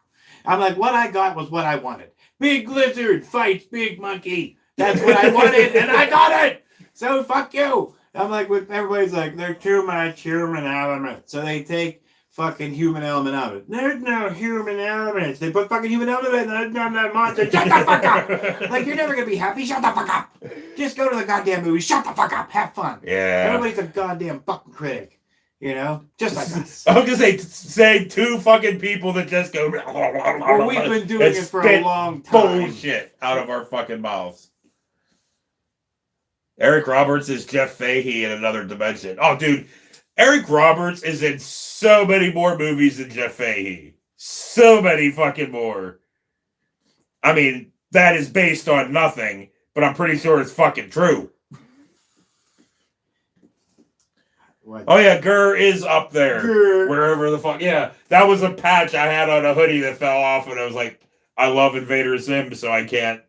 I'm like, what I got was what I wanted. Big lizard fights big monkey. That's what I wanted, and I got it. So fuck you. I'm like, everybody's like, they're too much human element. So they take fucking human element out of it. There's no human elements. They put fucking human element in there's no monster. Shut the fuck up. Like, you're never going to be happy. Shut the fuck up. Just go to the goddamn movie. Shut the fuck up. Have fun. Yeah. Everybody's a goddamn fucking critic. You know? Just like us. I was going to say two fucking people that just go. Well, we've been doing it for a long time. Bullshit out of our fucking mouths. Eric Roberts is Jeff Fahey in another dimension. Oh, dude. Eric Roberts is in so many more movies than Jeff Fahey. So many fucking more. I mean, that is based on nothing, but I'm pretty sure it's fucking true. What? Oh, yeah, Gurr is up there. Grr. Wherever the fuck. Yeah, that was a patch I had on a hoodie that fell off, and I was like, I love Invader Zim, so I can't.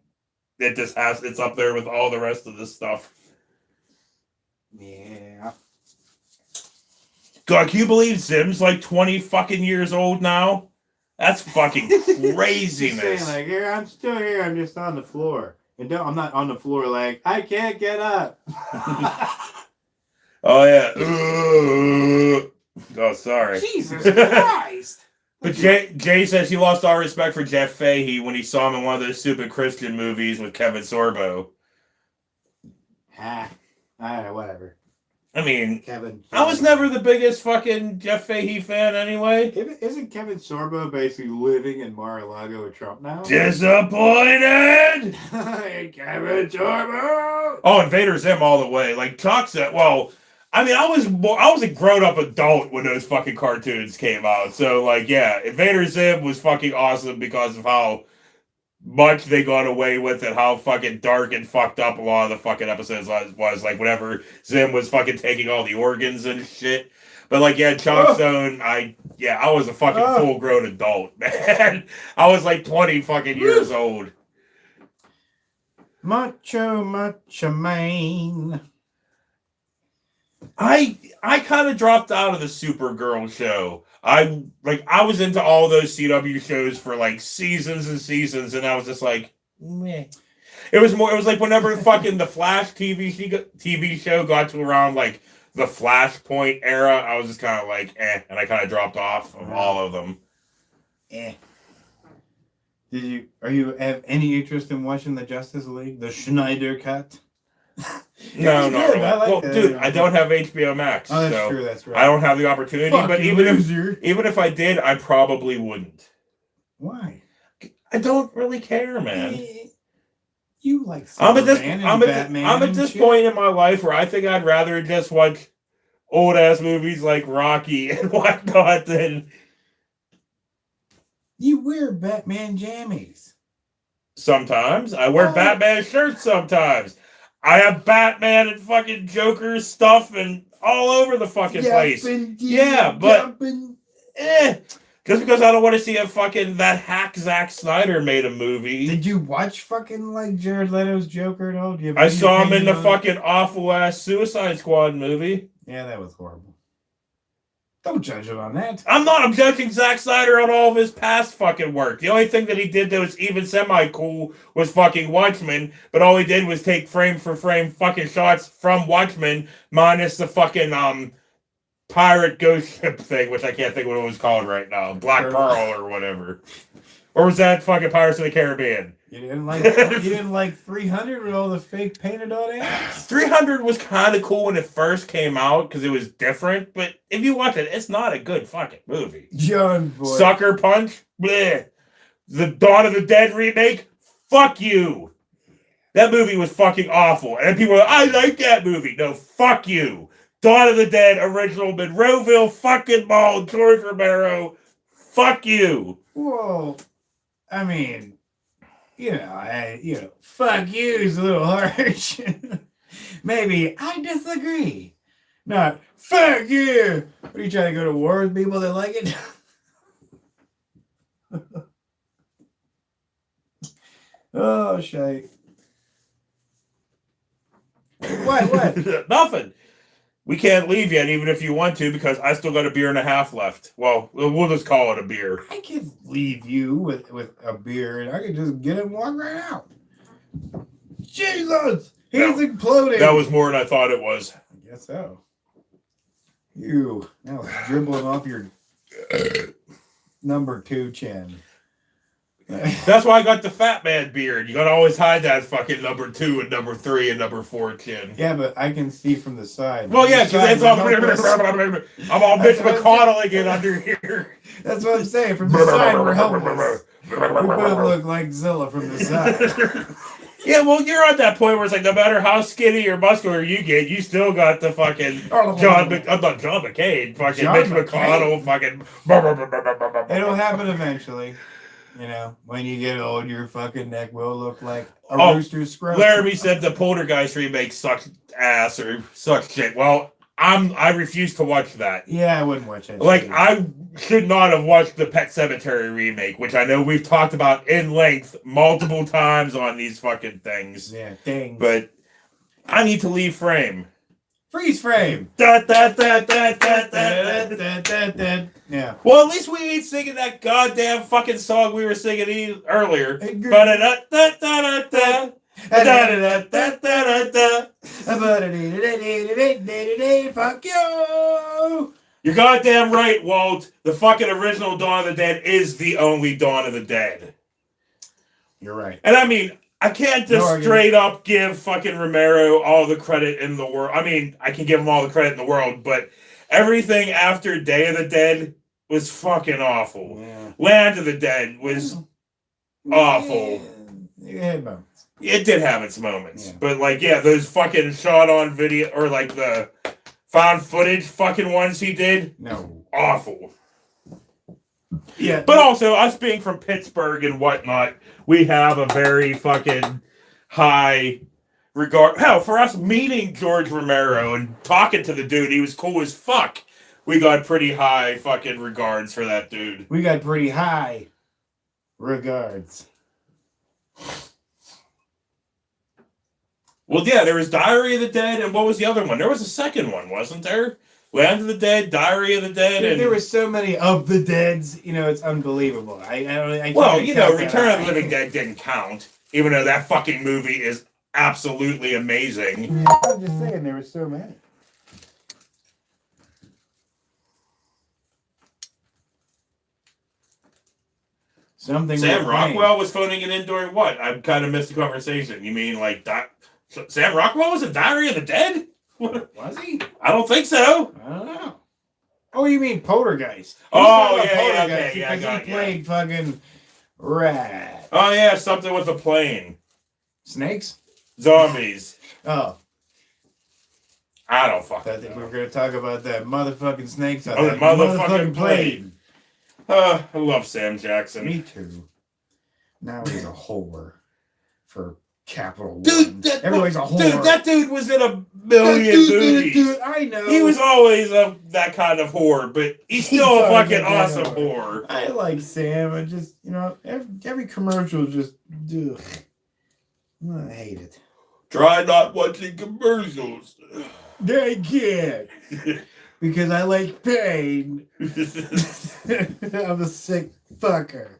It just has. It's up there with all the rest of this stuff. Yeah. God, can you believe Zim's like 20 fucking years old now? That's fucking He's craziness. saying like, here, I'm still here. I'm just on the floor. And I'm not on the floor like, I can't get up. Oh, yeah. Oh, sorry. Jesus Christ. But Jay says he lost all respect for Jeff Fahey when he saw him in one of those stupid Christian movies with Kevin Sorbo. Ah, whatever. I mean, Kevin. I was never the biggest fucking Jeff Fahey fan anyway. Isn't Kevin Sorbo basically living in Mar-a-Lago with Trump now? Disappointed. Kevin Sorbo. Oh, Invader Zim all the way. Like Chuck said, well, I mean, I was a grown up adult when those fucking cartoons came out. So like, yeah, Invader Zim was fucking awesome because of how much they got away with and how fucking dark and fucked up a lot of the fucking episodes was. Like whenever Zim was fucking taking all the organs and shit. But like, yeah, Chalk Zone, I was a fucking full grown adult, man. I was like 20 fucking years old. Macho man. I kind of dropped out of the Supergirl show. I was into all those CW shows for like seasons and seasons, and I was just like, meh. It was like whenever fucking the Flash TV show got to around like the Flashpoint era, I was just kind of like, and I kind of dropped off of all of them. Are you have any interest in watching the Justice League, the Schneider Cut? No, not really. Well, dude, I don't have HBO Max. Oh, that's true. That's right. I don't have the opportunity. But even if I did, I probably wouldn't. Why? I don't really care, man. You like I'm at this point in my life where I think I'd rather just watch old ass movies like Rocky and whatnot than. You wear Batman jammies. Sometimes I wear Batman shirts. Sometimes I have Batman and fucking Joker stuff and all over the fucking place. But just because I don't want to see that hack Zack Snyder made a movie. Did you watch fucking like Jared Leto's Joker at all? I saw him in the fucking awful ass Suicide Squad movie. Yeah, that was horrible. Don't judge him on that. I'm judging Zack Snyder on all of his past fucking work. The only thing that he did that was even semi-cool was fucking Watchmen, but all he did was take frame for frame fucking shots from Watchmen, minus the fucking pirate ghost ship thing, which I can't think what it was called right now. Black Pearl or whatever. Or was that fucking Pirates of the Caribbean? You didn't like 300 with all the fake painted on it? 300 was kind of cool when it first came out because it was different, but if you watch it, it's not a good fucking movie. John Boy. Sucker Punch? Bleh. The Dawn of the Dead remake? Fuck you. That movie was fucking awful. And people are like, I like that movie. No, fuck you. Dawn of the Dead, original Monroeville fucking Mall, George Romero. Fuck you. Whoa. I mean, fuck you is a little harsh. Maybe I disagree. Not fuck you. What are you trying to go to war with people that like it? Oh shit. What? Nothing. We can't leave yet, even if you want to, because I still got a beer and a half left. Well, we'll just call it a beer. I can leave you with a beer, and I can just get it and walk right out. Jesus! He's imploding! That was more than I thought it was. I guess so. You. That was dribbling off your number 2 chin. That's why I got the Fat Man beard. You gotta always hide that fucking number 2 and number 3 and number 4 chin. Yeah, but I can see from the side. Well, yeah, because it's all. I'm all Mitch McConnell again under here. That's what I'm saying. From the side, we're helpless. We both look like Zilla from the side. Yeah, well, you're at that point where it's like, no matter how skinny or muscular you get, you still got the fucking not John McCain, fucking Mitch McConnell, fucking. It'll happen eventually. When you get old, your fucking neck will look like a rooster's scrub. Laramie said the Poltergeist remake sucks ass or sucks shit. Well, I refuse to watch that. Yeah, I wouldn't watch it. Like, I should not have watched the Pet Sematary remake, which I know we've talked about in length multiple times on these fucking things. Yeah, things. But I need to leave frame. Freeze frame. Yeah. Well, at least we ain't singing that goddamn fucking song we were singing earlier. Fuck you. You're goddamn right, Walt. The fucking original Dawn of the Dead is the only Dawn of the Dead. You're right. And I mean, I can't No just argument. straight up give fucking Romero all the credit in the world. I mean, I can give him all the credit in the world, but everything after Day of the Dead was fucking awful. Yeah. Land of the Dead was awful. Yeah, moments. It did have its moments, Yeah. but like, yeah, those fucking shot on video or like the found footage fucking ones he did, No. awful. Yeah. But also, us being from Pittsburgh and whatnot, we have a very fucking high regard. Hell, for us meeting George Romero and talking to the dude, he was cool as fuck. We got pretty high fucking regards for that dude. We got pretty high regards. Well, yeah, there was Diary of the Dead, and what was the other one? There was a second one, wasn't there? Land of the Dead, Diary of the Dead, and There were so many of the Deads, you know, it's unbelievable. I well, can't you know, count that Return of the high. Living Dead didn't count, even though that fucking movie is absolutely amazing. I'm just saying, there were so many. Something. Sam we're playing. Rockwell was phoning it in during what? I kind of missed the conversation. You mean like Sam Rockwell was in Diary of the Dead? Was he? I don't think so. I don't know. Oh, you mean Poltergeist? Oh, He's talking about yeah, Poltergeist okay, yeah, I because got he it, played fucking rat. Oh yeah, something with a plane, Snakes? zombies. Oh, I don't I fucking think we know. were gonna talk about that motherfucking snakes on Oh, that the motherfucking plane. I love Sam Jackson. Me too. Now he's a whore for Capital One. Dude, Everybody's a whore. Dude, that dude was in a million movies. Dude, I know. He was always that kind of whore, but he's still a always fucking a good awesome whore. whore. I like Sam. I just, you know, every commercial just, ugh. I hate it. Try not watching commercials. I can't. Because I like pain. I'm a sick fucker.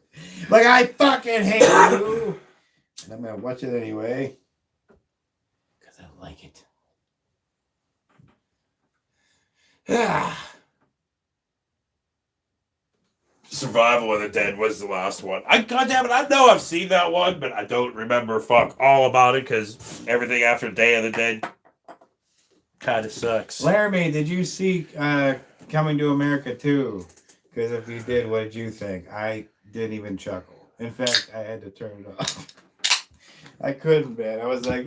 Like, I fucking hate you. And I'm gonna watch it anyway. Because I like it. Ah. Survival of the Dead was the last one. Goddamn it, I know I've seen that one, but I don't remember fuck all about it because everything after Day of the Dead kind of sucks. Laramie, did you see Coming to America 2? Because if you did, what did you think? I didn't even chuckle. In fact, I had to turn it off. I couldn't, man. I was like,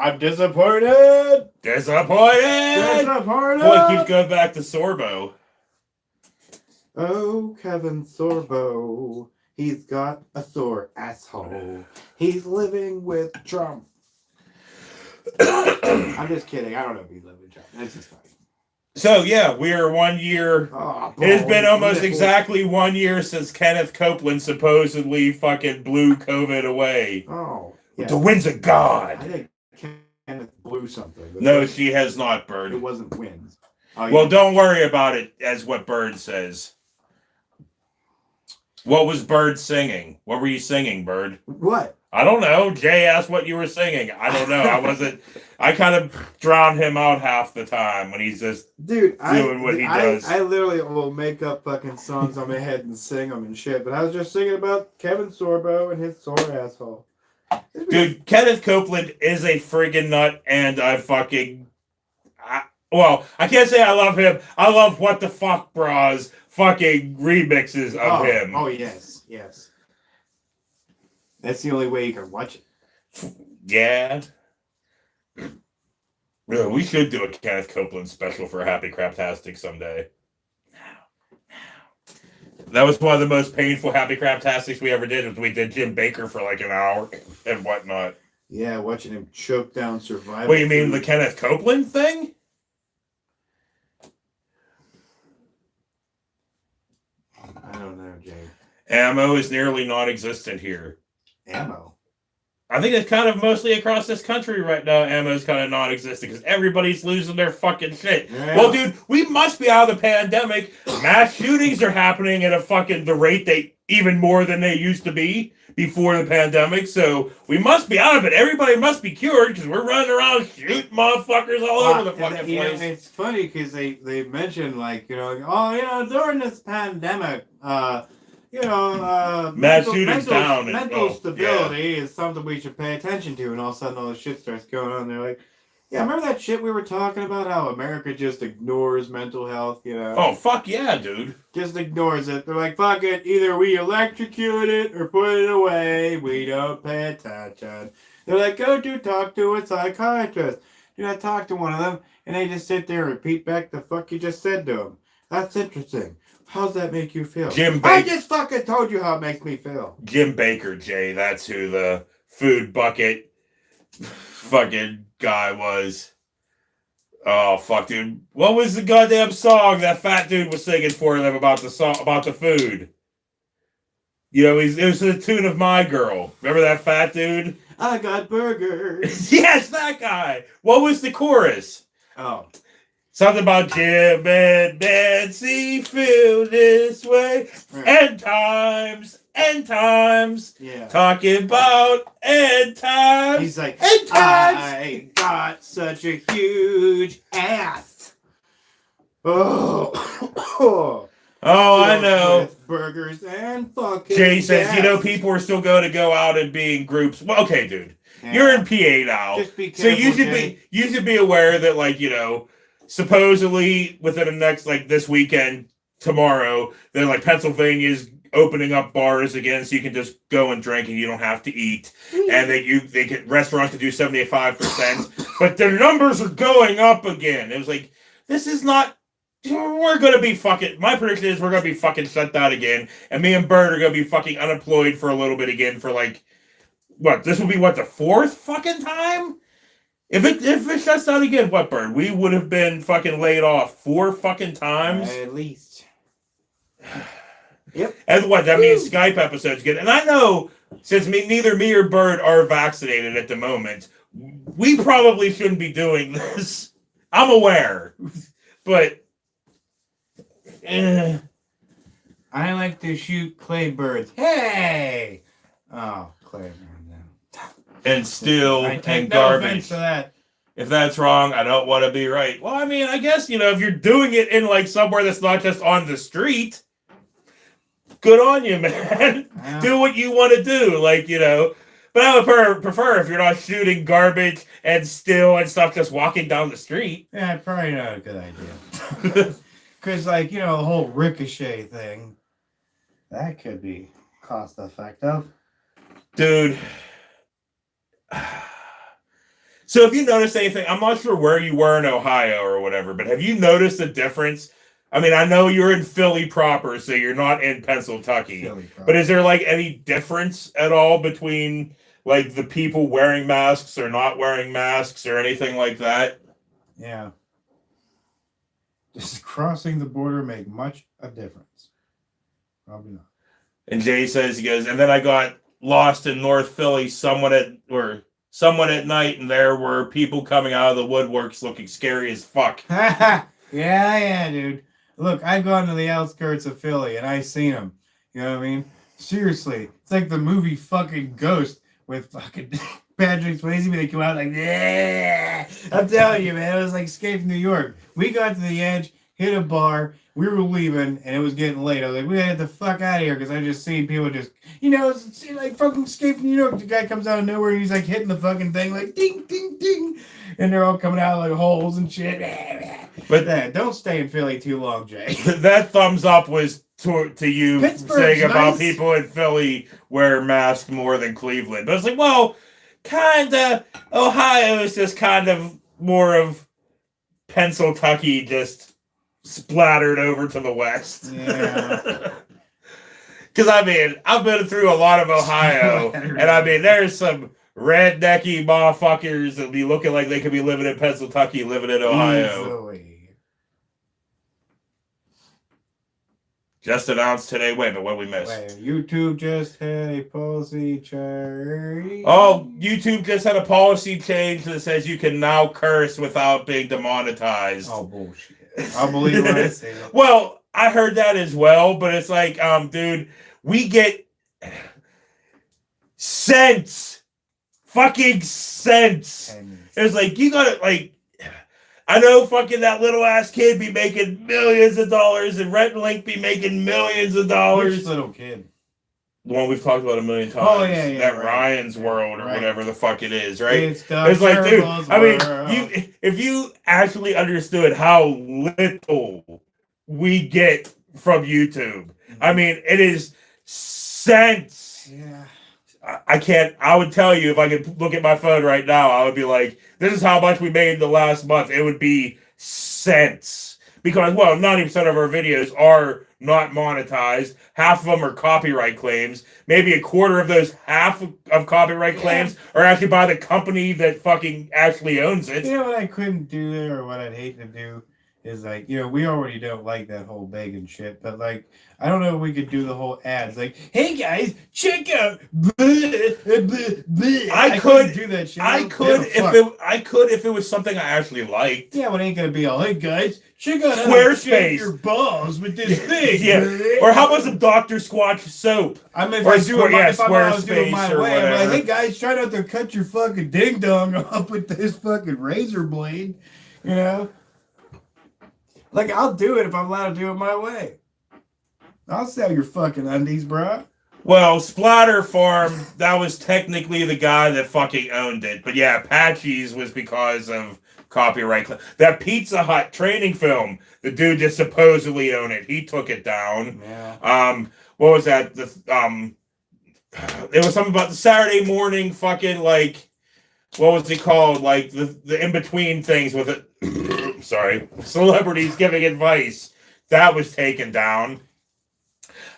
I'm disappointed! Disappointed! Disappointed! Boy, it keeps going back to Sorbo. Oh, Kevin Sorbo. He's got a sore asshole. He's living with Trump. I'm just kidding. I don't know if he's living with Trump. That's just funny. So, yeah, we are 1 year. Oh, It has been almost beautiful. exactly 1 year since Kenneth Copeland supposedly fucking blew COVID away. Oh, yeah. The winds of I God. think Kenneth blew something. But No, it she has not, it Bird. wasn't winds. Oh, Well, yeah. don't worry about it, as what Bird says. What was Bird singing? What were you singing, Bird? What? I don't know. Jay asked what you were singing. I don't know. I kind of drowned him out half the time when he's just Dude, doing what he does. I literally will make up fucking songs on my head and sing them and shit, but I was just singing about Kevin Sorbo and his sore asshole. Dude, Kenneth Copeland is a friggin' nut, and I can't say I love him. I love What the Fuck Bras fucking remixes of him. Oh, yes, yes. That's the only way you can watch it. Yeah. Yeah, we should do a Kenneth Copeland special for Happy Craptastic someday. That was one of the most painful Happy Craptastics we ever did. Was we did Jim Baker for like an hour and whatnot. Yeah, watching him choke down Survivor. What, you mean the Kenneth Copeland thing? I don't know, Jay. Ammo is nearly non-existent here. Ammo. I think it's kind of mostly across this country right now. Ammo is kind of non-existent because everybody's losing their fucking shit. Yeah. Well, dude, we must be out of the pandemic. Mass shootings are happening at the rate they even more than they used to be before the pandemic. So we must be out of it. Everybody must be cured because we're running around shooting motherfuckers all over the fucking You know, place. it's funny because they mentioned, like, during this pandemic, Mass shootings down and- mental oh, stability is something we should pay attention to, and all of a sudden all this shit starts going on. They're like, yeah, remember that shit we were talking about? How America just ignores mental health, Oh, fuck yeah, dude. Just ignores it. They're like, fuck it, either we electrocute it or put it away. We don't pay attention. They're like, talk to a psychiatrist. Do not talk to one of them, and they just sit there and repeat back the fuck you just said to them. That's interesting. How's that make you feel? I just fucking told you how it makes me feel. Jim Baker, Jay. That's who the food bucket fucking guy was. Oh fuck, dude! What was the goddamn song that fat dude was singing for them about the food? It was the tune of "My Girl." Remember that fat dude? I got burgers. Yes, that guy. What was the chorus? Oh. Something about Jim and Nancy feel this way. Right. End times. Yeah. Talking about end times. He's like, end times. I got such a huge ass. Oh. Oh, I know. With burgers and fucking Jay says, gas. people are still going to go out and be in groups. Well, okay, dude. Yeah. You're in PA now. Just be So careful, you should be aware that, supposedly within the next, this weekend, tomorrow, that, Pennsylvania's opening up bars again so you can just go and drink and you don't have to eat. And that restaurants can do 75%. But their numbers are going up again. It was like, this is not... We're going to be my prediction is we're going to be fucking shut down again. And me and Bird are going to be fucking unemployed for a little bit again for this will be the fourth fucking time? If it shuts down again, what, Bird? We would have been fucking laid off 4 fucking times? At least. Yep. And what, that means Skype episodes get... And I know, since neither me or Bird are vaccinated at the moment, we probably shouldn't be doing this. I'm aware. But... I like to shoot clay birds. Hey! Oh, clay birds. And still I take and no garbage. offense to that. If that's wrong, I don't want to be right. Well, I mean, I guess, if you're doing it in somewhere that's not just on the street, good on you, man. Yeah. Do what you want to do. But I would prefer if you're not shooting garbage and still and stuff just walking down the street. Yeah, probably not a good idea. Because, the whole ricochet thing, that could be cost effective. Dude. So if you noticed anything, I'm not sure where you were in Ohio or whatever, but have you noticed a difference? I mean, I know you're in Philly proper, so you're not in Pennsylvania. But is there any difference at all between the people wearing masks or not wearing masks or anything like that? Yeah. Does crossing the border make much a difference? Probably not. And Jay says, he goes, and then I got lost in North Philly somewhat at night, and there were people coming out of the woodworks looking scary as fuck. Yeah, dude. Look, I've gone to the outskirts of Philly, and I've seen them. You know what I mean? Seriously. It's like the movie fucking Ghost with fucking Patrick Swayze when they come out yeah. I'm telling you, man, it was like Escape from New York. We got to the edge, hit a bar, we were leaving, and it was getting late. I was like, we gotta get the fuck out of here, because I just seen people just, it's like fucking Escape from New York. The guy comes out of nowhere, and he's hitting the fucking thing, ding, ding, ding. And they're all coming out holes and shit. But don't stay in Philly too long, Jay. That thumbs up was to you Pittsburgh's saying about nice. People in Philly wear masks more than Cleveland. But it's well, kinda. Ohio is just kind of more of Pennsylvania, just splattered over to the west. Yeah. Because I've been through a lot of Ohio, and there's some rednecky motherfuckers that be looking like they could be living in Pennsylvania, living in Ohio. Easily. Just announced today. Wait a minute, what did we miss? YouTube just had a policy change. Oh, YouTube just had a policy change that says you can now curse without being demonetized. Oh, bullshit. I'll believe what I say. Well, I heard that as well, but it's dude, we get cents. Fucking cents. It's you gotta, I know fucking that little ass kid be making millions of dollars, and Rhett and Link be making millions of dollars. Which little kid? The one we've talked about a million times. Oh, yeah, that right. Ryan's World or Right. whatever the fuck it is, right? It's like, dude, Turbo's I mean, world. if you actually understood how little we get from YouTube, I mean, it is cents. Yeah. I can't. I would tell you if I could look at my phone right now, I would be like, "This is how much we made in the last month." It would be cents because, well, 90% of our videos are not monetized. Half of them are copyright claims. Maybe a quarter of those half of copyright claims are actually by the company that fucking actually owns it. You know what I couldn't do there, or what I'd hate to do, is like, we already don't like that whole begging shit, but like, I don't know if we could do the whole ads, like, hey guys, check out. I couldn't do that shit. I could if it was something I actually liked. Yeah, but it ain't gonna be all, hey guys, check out how to Squarespace. shave your balls with this thing. Yeah. Or how about some Dr. Squatch soap? I mean, if Or I do it, if I was doing Squarespace my or way, I'm like, whatever. hey guys, try not to cut your fucking ding dong off with this fucking razor blade, Like, I'll do it if I'm allowed to do it my way. I'll sell your fucking undies, bro. Well, Splatter Farm, that was technically the guy that fucking owned it. But yeah, Apache's was because of copyright. That Pizza Hut training film, the dude that supposedly owned it, he took it down. Yeah. What was that? It was something about the Saturday morning fucking, like, what was it called? Like, the in-between things with it. Sorry. Celebrities giving advice. That was taken down.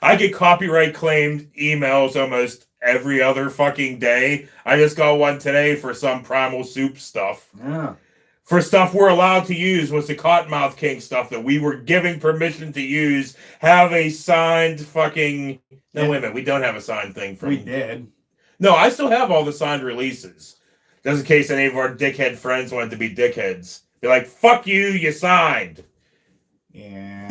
I get copyright claimed emails almost every other fucking day. I just got one today for some Primal Soup stuff. Yeah. For stuff we're allowed to use was the Cottonmouth King stuff that we were giving permission to use. Have a signed fucking... No, wait a minute. We don't have a signed thing from... We did. No, I still have all the signed releases. Just in case any of our dickhead friends wanted to be dickheads. Be like, fuck you, you signed. Yeah.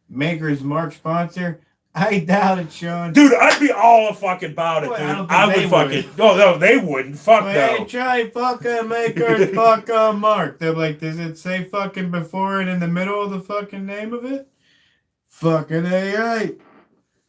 Maker's Mark sponsor? I doubt it, Sean. Dude, I'd be all fucking about it, Well, dude. I don't think I would they fucking... would. No, they wouldn't. Fuck Hey, no. try fucking Maker's fucking Mark. They're like, does it say fucking before and in the middle of the fucking name of it? Fucking AI.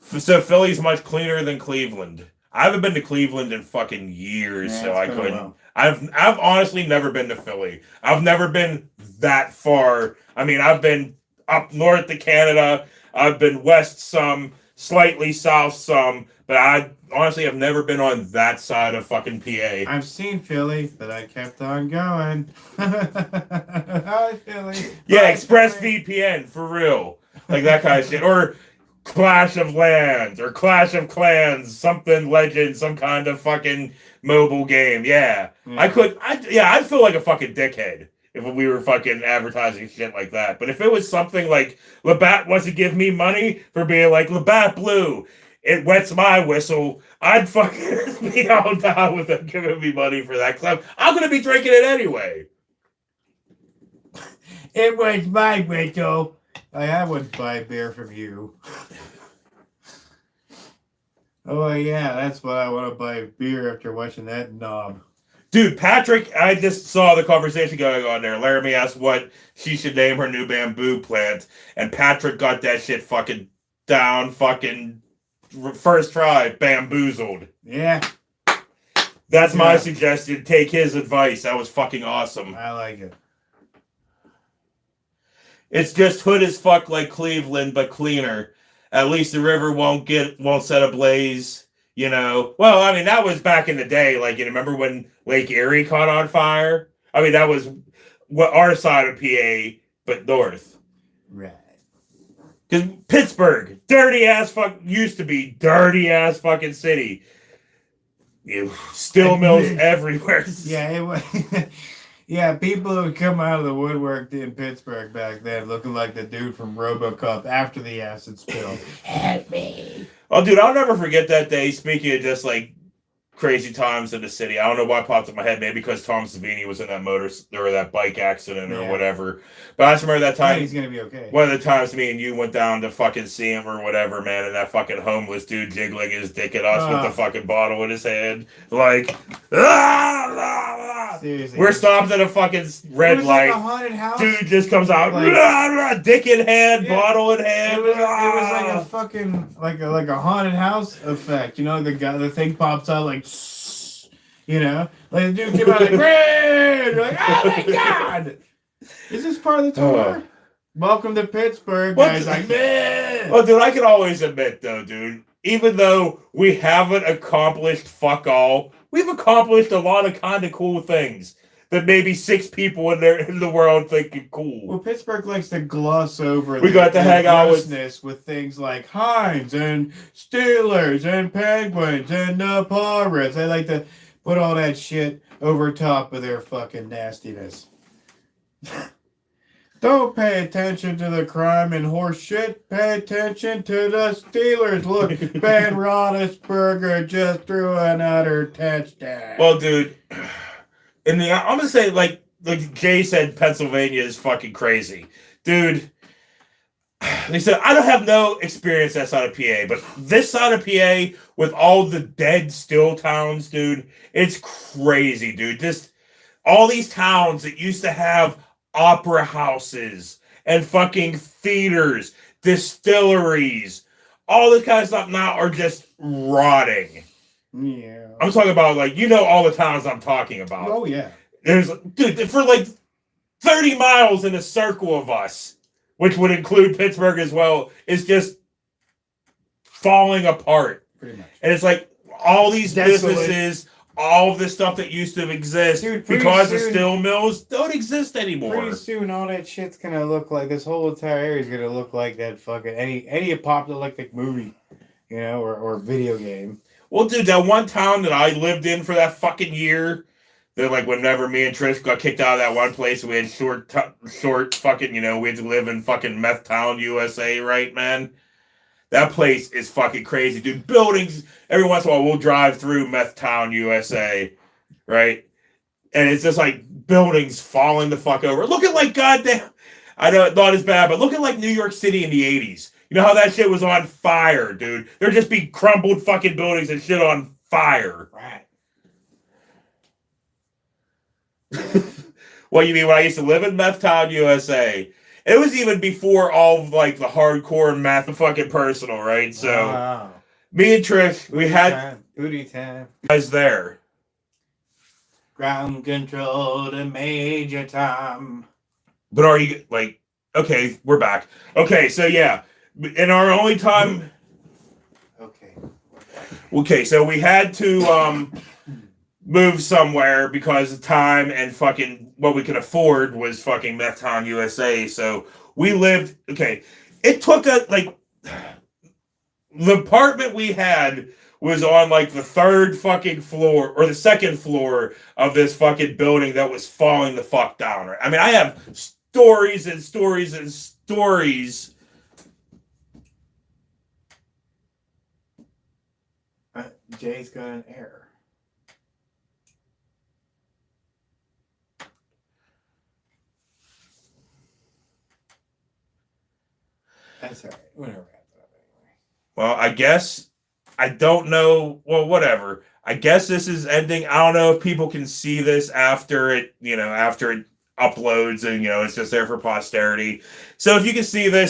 So Philly's much cleaner than Cleveland. I haven't been to Cleveland in fucking years, Yeah, so it's I been a couldn't. while. I've honestly never been to Philly. I've never been that far. I mean, I've been up north to Canada. I've been west some, slightly south some, but I honestly have never been on that side of fucking PA. I've seen Philly, but I kept on going. Hi, Philly. Yeah, Bye, Express Philly. VPN for real, like that kind of shit, or Clash of Lands or Clash of Clans, something legend, some kind of fucking mobile game. Yeah, I'd feel like a fucking dickhead if we were fucking advertising shit like that. But if it was something like Labatt wants to give me money for being like Labatt Blue, it wets my whistle, I'd fucking be all down with them giving me money for that. Cause I'm gonna be drinking it anyway. It was my whistle. I wouldn't buy beer from you. Oh, yeah, that's what I want to buy beer after watching that knob. Dude, Patrick, I just saw the conversation going on there. Laramie asked what she should name her new bamboo plant, and Patrick got that shit fucking down, fucking first try, bamboozled. Yeah, That's my suggestion. Take his advice. That was fucking awesome. I like it. It's just hood as fuck like Cleveland, but cleaner. At least the river won't set ablaze. Well, I mean, that was back in the day. Like, you remember when Lake Erie caught on fire? I mean, that was what our side of PA, but north. Right. Because Pittsburgh, dirty ass used to be dirty ass fucking city. Steel mills everywhere. Yeah, it was. Yeah, people who would come out of the woodwork in Pittsburgh back then looking like the dude from RoboCop after the acid spill. Help me. Oh, dude, I'll never forget that day. Speaking of just like crazy times in the city. I don't know why it popped in my head. Maybe because Tom Savini was in that or that bike accident or whatever. But I just remember that time. He's gonna be okay. One of the times me and you went down to fucking see him or whatever, man, and that fucking homeless dude jiggling his dick at us with the fucking bottle in his hand, like, Seriously. We're stopped at a fucking red light. Like a haunted house. Dude just comes out, dick in hand, bottle in hand. It was like a fucking like a haunted house effect. You know, the thing pops out like, you know, like the dude came out like, red. You're like, oh my god, is this part of the tour? Welcome to Pittsburgh, guys. Like, man. Well, dude, I can always admit though, dude, even though we haven't accomplished fuck all, we've accomplished a lot of kind of cool things that maybe 6 people in the world think are cool. Well, Pittsburgh likes to gloss over. We got to hang out with things like Heinz and Steelers and Penguins and the Pirates. They like to put all that shit over top of their fucking nastiness. Don't pay attention to the crime and horse shit. Pay attention to the Steelers. Look, Ben Roethlisberger just threw another touchdown. Well, dude, I'm gonna say like Jay said, Pennsylvania is fucking crazy, dude. They said I don't have no experience that side of PA, but this side of PA with all the dead still towns, dude, it's crazy, dude. Just all these towns that used to have opera houses and fucking theaters, distilleries, all this kind of stuff now are just rotting. Yeah. I'm talking about like, you know, all the towns I'm talking about. Oh yeah. There's, dude, for like 30 miles in a circle of us, which would include Pittsburgh as well, is just falling apart. Pretty much. And it's like all these businesses, all of this stuff that used to exist, dude, because the steel mills don't exist anymore. Pretty soon, all that shit's gonna look like, this whole entire area is gonna look like that fucking any apocalyptic movie, you know, or video game. Well, dude, that one town that I lived in for that fucking year, that like whenever me and Trish got kicked out of that one place, we had short fucking, you know, we had to live in fucking Meth Town, USA, right, man? That place is fucking crazy, dude. Buildings, every once in a while, we'll drive through Meth Town, USA, right? And it's just like buildings falling the fuck over. Looking like goddamn, I know it's not as bad, but looking like New York City in the 80s. You know how that shit was on fire, dude? There'd just be crumbled fucking buildings and shit on fire. Right. What you mean when I used to live in Meth Town, USA? It was even before all of like the hardcore meth fucking personal, right? So me and Trish, we had booty time guys there. Ground control to Major Tom. But are you like, okay, we're back. Okay, so yeah. In our only time. Okay, so we had to move somewhere because of time and fucking what we could afford was fucking Meth Town, USA. So we lived, okay, it took the apartment we had was on like the 3rd fucking floor or the 2nd floor of this fucking building that was falling the fuck down. Right? I mean, I have stories and stories and stories. Jay's got an error. That's all right. We're gonna wrap it up anyway. Well, I guess I don't know. Well, whatever. I guess this is ending. I don't know if people can see this after it, you know, after it uploads and, you know, it's just there for posterity. So if you can see this,